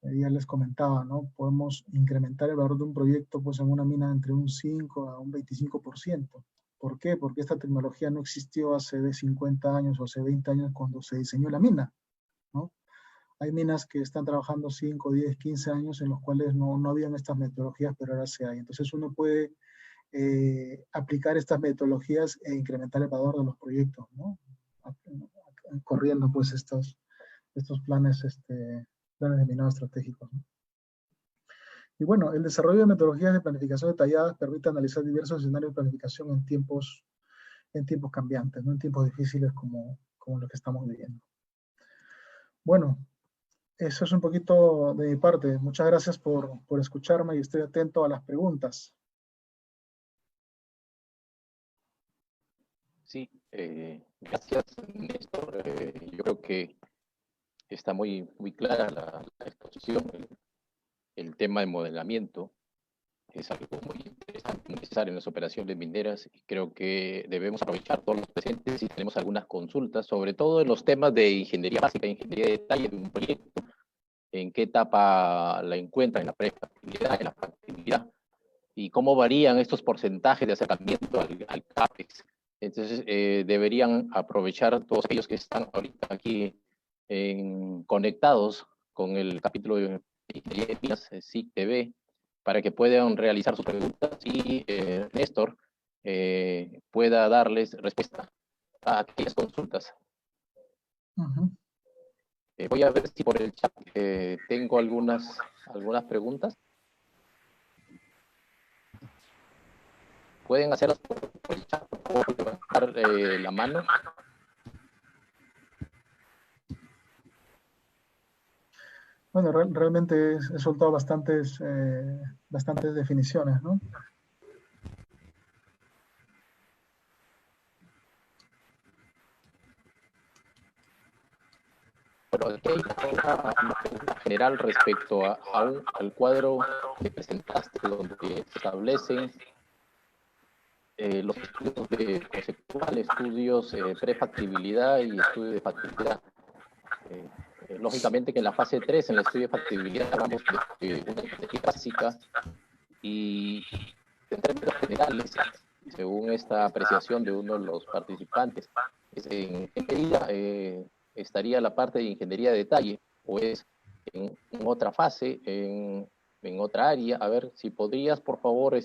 Ya les comentaba, ¿no? Podemos incrementar el valor de un proyecto pues, en una mina entre un 5 a un 25%. ¿Por qué? Porque esta tecnología no existió hace de 50 años o hace 20 años cuando se diseñó la mina, ¿no? Hay minas que están trabajando 5, 10, 15 años en los cuales no habían estas metodologías, pero ahora sí hay. Entonces uno puede aplicar estas metodologías e incrementar el valor de los proyectos, ¿no? Corriendo pues estos planes de minado estratégicos, ¿no? Y bueno, el desarrollo de metodologías de planificación detalladas permite analizar diversos escenarios de planificación en tiempos cambiantes, ¿no? En tiempos difíciles como los que estamos viviendo. Bueno, eso es un poquito de mi parte. Muchas gracias por escucharme y estoy atento a las preguntas. Sí, gracias, Néstor. Yo creo que está muy clara la exposición. El tema de modelamiento es algo muy interesante, muy necesario en las operaciones mineras, y creo que debemos aprovechar todos los presentes si tenemos algunas consultas, sobre todo en los temas de ingeniería básica, ingeniería de detalle de un proyecto, en qué etapa la encuentra, en la prefactibilidad, en la factibilidad, y cómo varían estos porcentajes de acercamiento al CAPEX. Entonces, deberían aprovechar todos aquellos que están ahorita aquí conectados con el capítulo de Ingeniería de Minas, SIC TV, para que puedan realizar sus preguntas y Néstor pueda darles respuesta a aquellas consultas. Voy a ver si por el chat tengo algunas preguntas. Pueden hacerlas por el chat, por favor, levantar la mano. Bueno, realmente he soltado bastantes definiciones, ¿no? Bueno, aquí hay una pregunta general respecto al cuadro que presentaste, donde se establecen los estudios de conceptual, estudios prefactibilidad y estudio de factibilidad. Lógicamente que en la fase 3, en el estudio de factibilidad, hablamos de una ingeniería básica y en términos generales, según esta apreciación de uno de los participantes, ¿en qué medida estaría la parte de ingeniería de detalle o es en otra fase, en otra área? A ver, si podrías, por favor,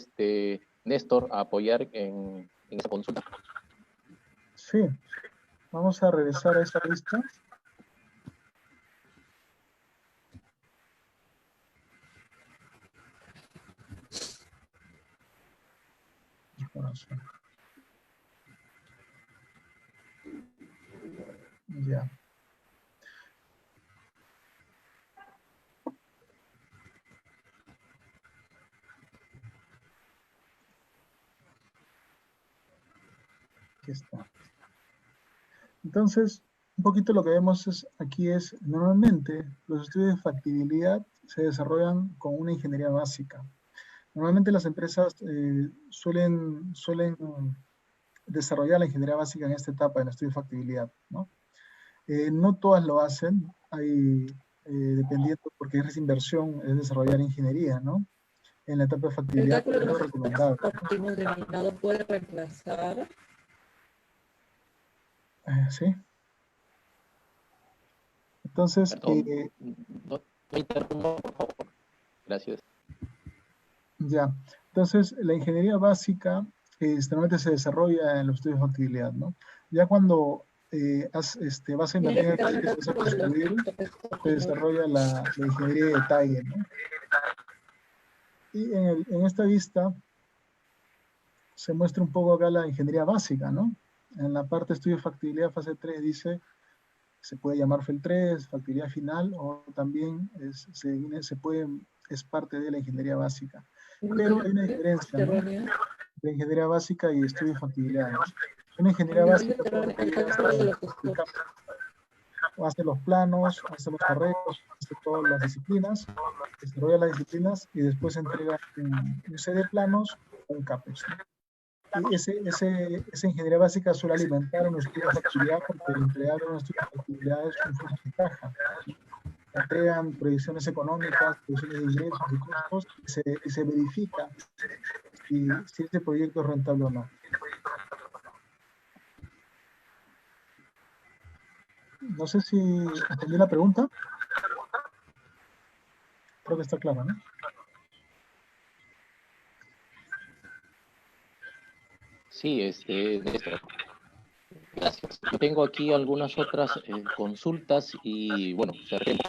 Néstor, apoyar en esa consulta. Sí, vamos a regresar a esta lista. Ya. Aquí está. Entonces, un poquito lo que vemos aquí es, normalmente los estudios de factibilidad se desarrollan con una ingeniería básica. Normalmente las empresas suelen desarrollar la ingeniería básica en esta etapa, en el estudio de factibilidad, ¿no? No todas lo hacen, dependiendo, porque es inversión, es desarrollar ingeniería, ¿no? En la etapa de factibilidad es lo recomendable. Óptimo denominado puede reemplazar. Sí. Entonces, Perdón, no interrumpa, por favor. Gracias. Ya. Entonces, la ingeniería básica normalmente se desarrolla en los estudios de factibilidad, ¿no? Ya cuando vas a invertir en el vas a construir, se desarrolla la ingeniería de detalle, ¿no? Y en esta vista se muestra un poco acá la ingeniería básica, ¿no? En la parte de estudio de factibilidad, fase 3, dice, se puede llamar FEL 3, factibilidad final, o también es parte de la ingeniería básica. Pero hay una diferencia, ¿no? De ingeniería básica y estudio de factibilidad, ¿no? Una ingeniería básica hace los planos, hace los arreglos, hace todas las disciplinas, desarrolla las disciplinas y después entrega un set de planos o un CAPEX, ¿no? Y esa ingeniería básica suele alimentar un estudio de factibilidad, porque el entregar un estudio de factibilidad es un flujo de caja. Entregan proyecciones económicas, proyecciones de ingresos y costos, y se verifica si este proyecto es rentable o no. No sé si entendí la pregunta. Creo que está claro, ¿no? Sí, Néstor. Gracias. Yo tengo aquí algunas otras consultas y, bueno, cerremos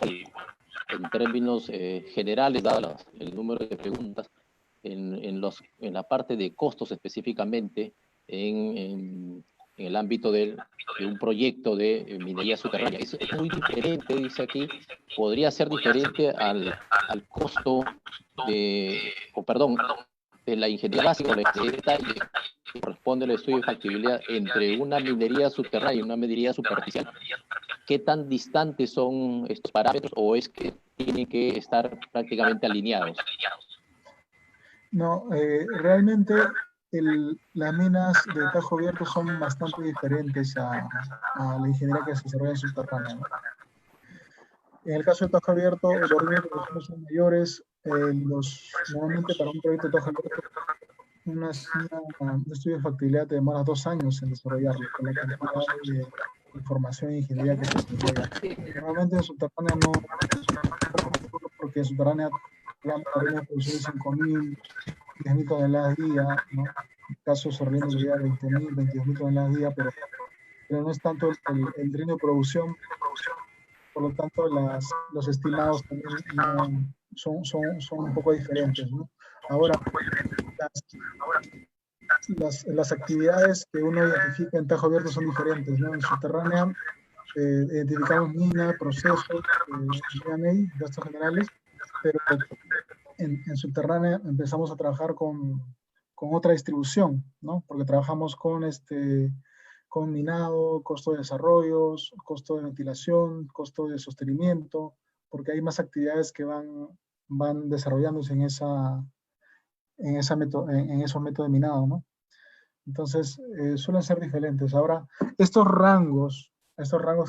en términos generales, dado el número de preguntas, en la parte de costos específicamente, en el ámbito de un proyecto de minería subterránea. Es muy diferente, dice aquí, podría ser diferente al costo de la ingeniería básica o la ingeniería de detalle que corresponde al estudio de factibilidad entre una minería subterránea y una minería superficial. ¿qué tan distantes son estos parámetros o es que tienen que estar prácticamente alineados? No, realmente las minas de Tajo Abierto son bastante diferentes a la ingeniería que se desarrolla en subterránea, ¿no? En el caso de Tajo Abierto, los ritmos de producción son mayores. Normalmente para un proyecto de Tajo Abierto, un estudio de factibilidad te demora 2 años en desarrollarlo, con la cantidad de información e ingeniería que se desarrolla. Normalmente en subterránea no, porque en subterránea hablamos de ritmos de producción de 5.000, 10.000 toneladas día, ¿no? En caso Sorriendo llega a 20.000, 22.000 toneladas día, pero no es tanto el ritmo de producción, por lo tanto los estimados también son un poco diferentes, ¿no? Ahora, las actividades que uno identifica en Tajo Abierto son diferentes, ¿no? En subterránea identificamos mina, procesos, gastos generales, pero en subterránea empezamos a trabajar con otra distribución, ¿no? Porque trabajamos con minado, costo de desarrollos, costo de ventilación, costo de sostenimiento, porque hay más actividades que van desarrollándose en esos métodos de minado, ¿no? Entonces, suelen ser diferentes. Ahora, estos rangos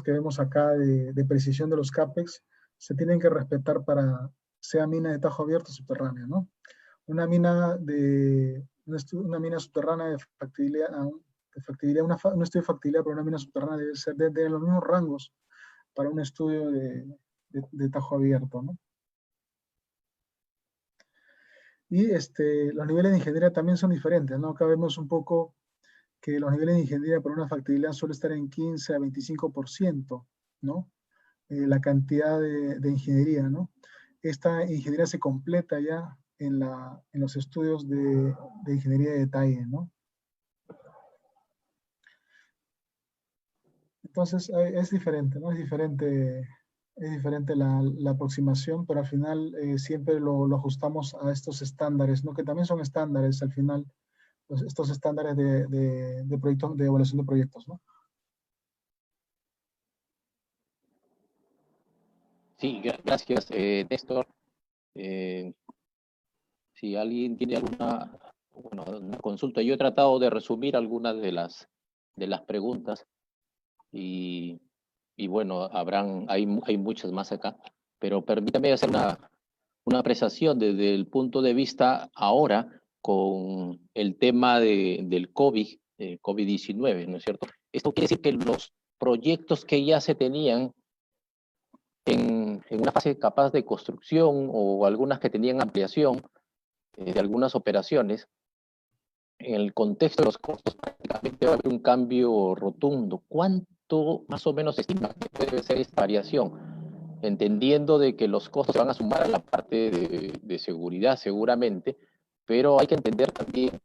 que vemos acá de precisión de los CAPEX, se tienen que respetar para sea mina de Tajo Abierto o subterránea, ¿no? Una mina subterránea de factibilidad, un estudio de factibilidad para una mina subterránea debe ser de los mismos rangos para un estudio de Tajo Abierto, ¿no? Y los niveles de ingeniería también son diferentes, ¿no? Acá vemos un poco que los niveles de ingeniería para una factibilidad suele estar en 15 a 25%, ¿no? La cantidad de ingeniería, ¿no? Esta ingeniería se completa ya en los estudios de ingeniería de detalle, ¿no? Entonces, es diferente, ¿no? Es diferente la aproximación, pero al final siempre lo ajustamos a estos estándares, ¿no? Que también son estándares al final, estos estándares de proyectos, de evaluación de proyectos, ¿no? Sí, gracias, Néstor. Si alguien tiene una consulta, yo he tratado de resumir algunas de las preguntas y bueno, hay muchas más acá, pero permítame hacer una apreciación desde el punto de vista ahora con el tema del COVID-19, ¿no es cierto? Esto quiere decir que los proyectos que ya se tenían en una fase capaz de construcción o algunas que tenían ampliación de algunas operaciones, en el contexto de los costos prácticamente va a haber un cambio rotundo. ¿Cuánto más o menos estima que puede ser esta variación? Entendiendo de que los costos se van a sumar a la parte de seguridad seguramente, pero hay que entender también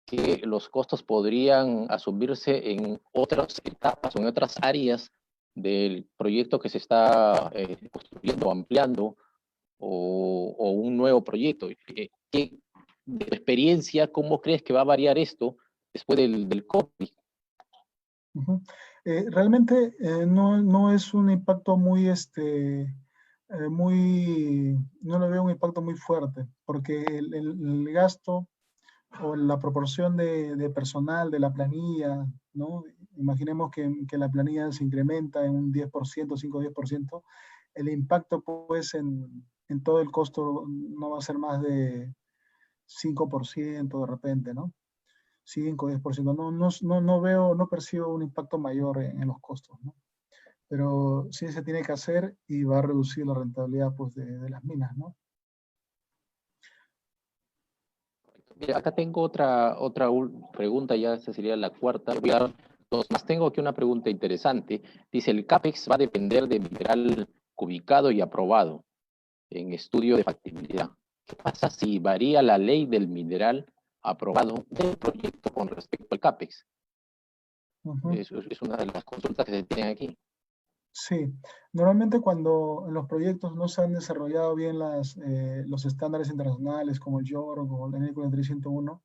que los costos podrían asumirse en otras etapas o en otras áreas del proyecto que se está construyendo, ampliando, o un nuevo proyecto. De tu experiencia, ¿cómo crees que va a variar esto después del COVID? Realmente no es un impacto no lo veo un impacto muy fuerte, porque el gasto o la proporción de personal de la planilla, ¿no? Imaginemos que la planilla se incrementa en un 10%, 5 o 10%, el impacto pues en todo el costo no va a ser más de 5% de repente, ¿no? 5, 10%. No percibo un impacto mayor en los costos, ¿no? Pero sí se tiene que hacer y va a reducir la rentabilidad pues, de las minas, ¿no? Mira, acá tengo otra pregunta, ya esta sería la cuarta. Voy a dar dos más. Tengo aquí una pregunta interesante. Dice, el CAPEX va a depender del mineral ubicado y aprobado en estudio de factibilidad. ¿Qué pasa si varía la ley del mineral aprobado del proyecto con respecto al CAPEX? Eso es una de las consultas que se tienen aquí. Sí, normalmente cuando en los proyectos no se han desarrollado bien los estándares internacionales como el YORC o el NI 4301,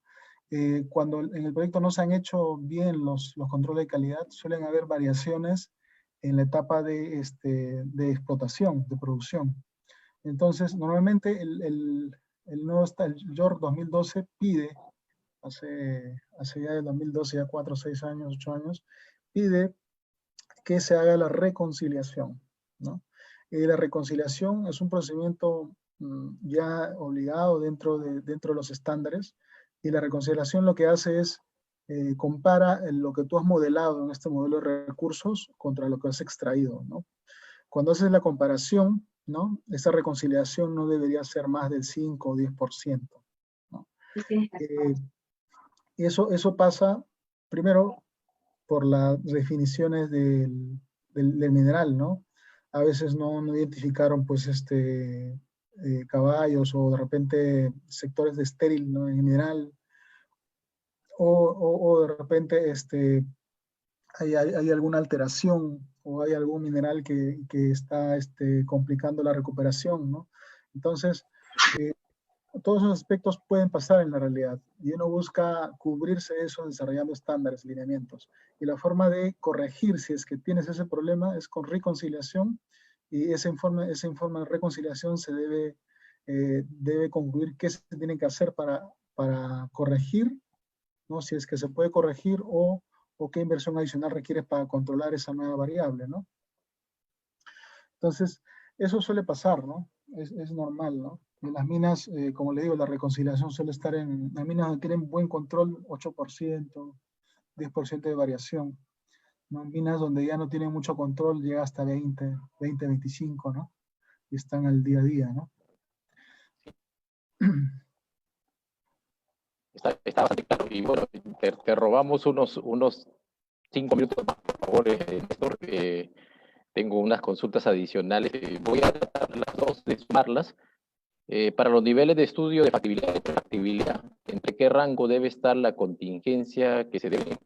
cuando en el proyecto no se han hecho bien los controles de calidad, suelen haber variaciones en la etapa de explotación, de producción. Entonces, normalmente el YOR 2012 pide, hace ya del 2012, ya 4, 6 años, 8 años, pide que se haga la reconciliación, ¿no? La reconciliación es un procedimiento ya obligado dentro de los estándares, y la reconciliación lo que hace es compara lo que tú has modelado en este modelo de recursos contra lo que has extraído, ¿no? Cuando haces la comparación, ¿no? Esa reconciliación no debería ser más del 5 o 10%, ¿no? Eso pasa primero por las definiciones del mineral, ¿no? A veces no identificaron, pues, caballos o de repente sectores de estéril, ¿no? En el mineral, o de repente hay alguna alteración o hay algún mineral que está complicando la recuperación, ¿no? Entonces, todos esos aspectos pueden pasar en la realidad y uno busca cubrirse eso desarrollando estándares, lineamientos. Y la forma de corregir si es que tienes ese problema es con reconciliación, y ese informe de reconciliación se debe concluir qué se tiene que hacer para corregir, ¿no? Si es que se puede corregir, o qué inversión adicional requiere para controlar esa nueva variable, ¿no? Entonces, eso suele pasar, ¿no? Es normal, ¿no? En las minas, como le digo, la reconciliación suele estar en las minas donde tienen buen control, 8%, 10% de variación, ¿no? Minas donde ya no tienen mucho control, llega hasta 20, 25, ¿no? Y están al día a día, ¿no? Está bastante claro. Y bueno, te robamos unos 5 minutos más, por favor, Néstor. Tengo unas consultas adicionales. Voy a tratar las dos, de sumarlas. Para los niveles de estudio de factibilidad y factibilidad, ¿entre qué rango debe estar la contingencia que se debe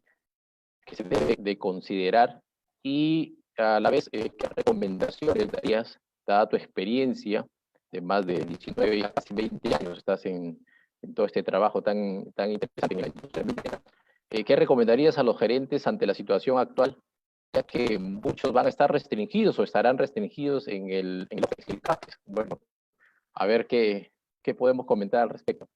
de considerar? Y a la vez, ¿qué recomendaciones darías, dada tu experiencia de más de 19 y casi 20 años, estás en todo este trabajo tan interesante en la industria minera? ¿Qué recomendarías a los gerentes ante la situación actual, ya que muchos van a estar restringidos o estarán restringidos en lo que es el CAPEX? Bueno, a ver qué podemos comentar al respecto.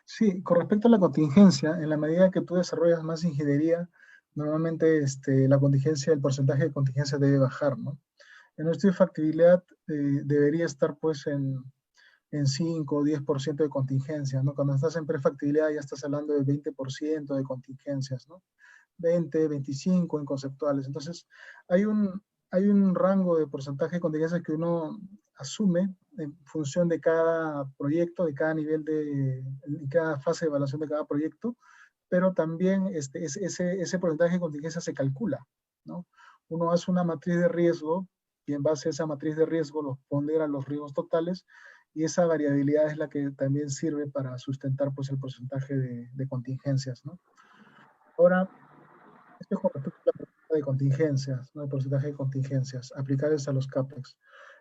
Sí, con respecto a la contingencia, en la medida que tú desarrollas más ingeniería, normalmente la contingencia, el porcentaje de contingencia debe bajar, ¿no? En nuestra factibilidad debería estar pues en 5 o 10% de contingencia, ¿no? Cuando estás en prefactibilidad ya estás hablando de 20% de contingencias, ¿no? 20, 25 en conceptuales. Entonces, hay un rango de porcentaje de contingencias que uno asume en función de cada proyecto, de cada nivel de cada fase de evaluación de cada proyecto, pero también ese porcentaje de contingencia se calcula, ¿no? Uno hace una matriz de riesgo y en base a esa matriz de riesgo los pondera los riesgos totales, y esa variabilidad es la que también sirve para sustentar pues el porcentaje de contingencias, ¿no? Ahora, esto es con respecto a la pregunta de contingencias, ¿no? El porcentaje de contingencias aplicables a los CAPEX.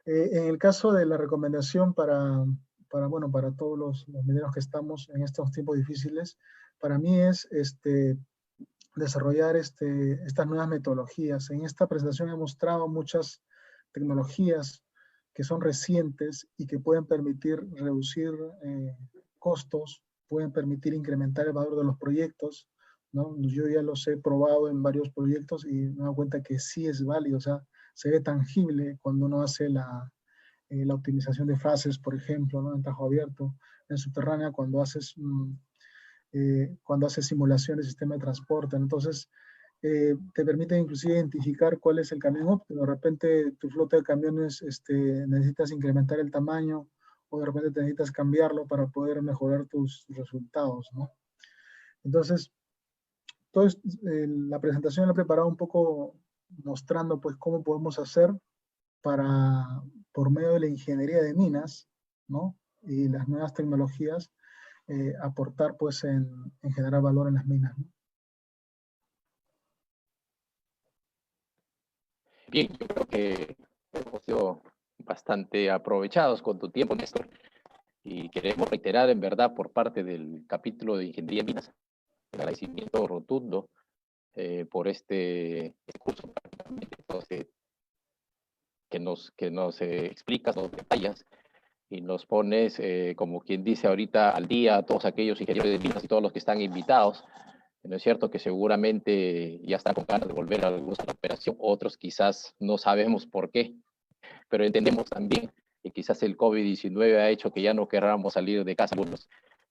En el caso de la recomendación bueno, para todos los mineros que estamos en estos tiempos difíciles, para mí es desarrollar estas nuevas metodologías. En esta presentación he mostrado muchas tecnologías que son recientes y que pueden permitir reducir costos, pueden permitir incrementar el valor de los proyectos, ¿no? Yo ya los he probado en varios proyectos y me he dado cuenta que sí es válido, o sea, se ve tangible cuando uno hace la optimización de fases, por ejemplo, ¿no? En tajo abierto, en subterránea, cuando haces simulación de sistema de transporte. Entonces, te permite inclusive identificar cuál es el camión óptimo. De repente, tu flota de camiones necesitas incrementar el tamaño, o de repente necesitas cambiarlo para poder mejorar tus resultados, ¿no? Entonces, la presentación la he preparado un poco mostrando pues cómo podemos hacer por medio de la ingeniería de minas, ¿no? Y las nuevas tecnologías, aportar pues en generar valor en las minas, ¿no? Bien, yo creo que hemos sido bastante aprovechados con tu tiempo, Néstor, y queremos reiterar en verdad por parte del capítulo de Ingeniería en Minas el agradecimiento rotundo por este curso, que nos explicas, nos detallas y nos pones, como quien dice ahorita, al día a todos aquellos ingenieros de minas y todos los que están invitados. ¿No es cierto? Que seguramente ya están con ganas de volver a algunos a la operación, otros quizás no sabemos por qué, pero entendemos también que quizás el COVID-19 ha hecho que ya no queramos salir de casa algunos.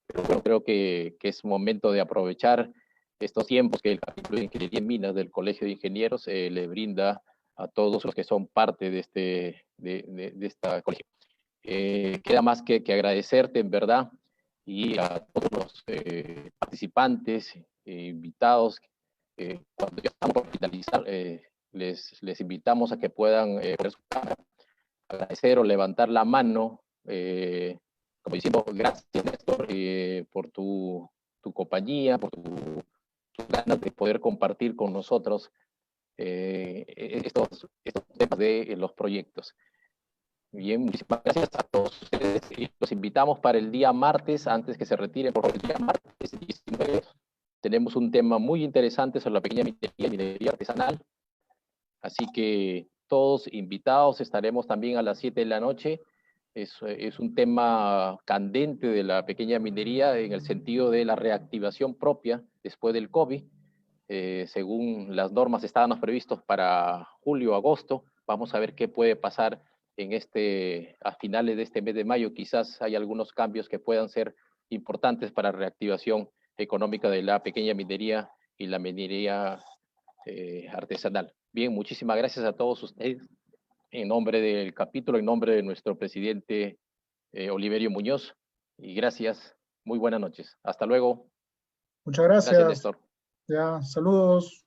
Pero bueno, creo que es momento de aprovechar estos tiempos que el capítulo de Ingeniería en Minas del Colegio de Ingenieros le brinda a todos los que son parte de esta colegio. Queda más que agradecerte en verdad y a todos los participantes, invitados. Cuando ya estamos por finalizar, les invitamos a que puedan poner su cámara, agradecer o levantar la mano, como diciendo gracias Néstor por tu compañía, por tus ganas de poder compartir con nosotros estos temas de los proyectos. Bien, muchísimas gracias a todos ustedes. Los invitamos para el día martes, antes que se retiren, por favor, el día martes 19. Tenemos un tema muy interesante sobre la pequeña minería artesanal. Así que todos invitados, estaremos también a las 7 de la noche. Es un tema candente de la pequeña minería en el sentido de la reactivación propia después del COVID. Según las normas estaban previstos para julio, agosto. Vamos a ver qué puede pasar a finales de este mes de mayo. Quizás hay algunos cambios que puedan ser importantes para la reactivación económica de la pequeña minería y la minería artesanal. Bien, muchísimas gracias a todos ustedes. En nombre del capítulo, en nombre de nuestro presidente Oliverio Muñoz. Y gracias. Muy buenas noches. Hasta luego. Muchas gracias. Gracias, Néstor. Ya, saludos.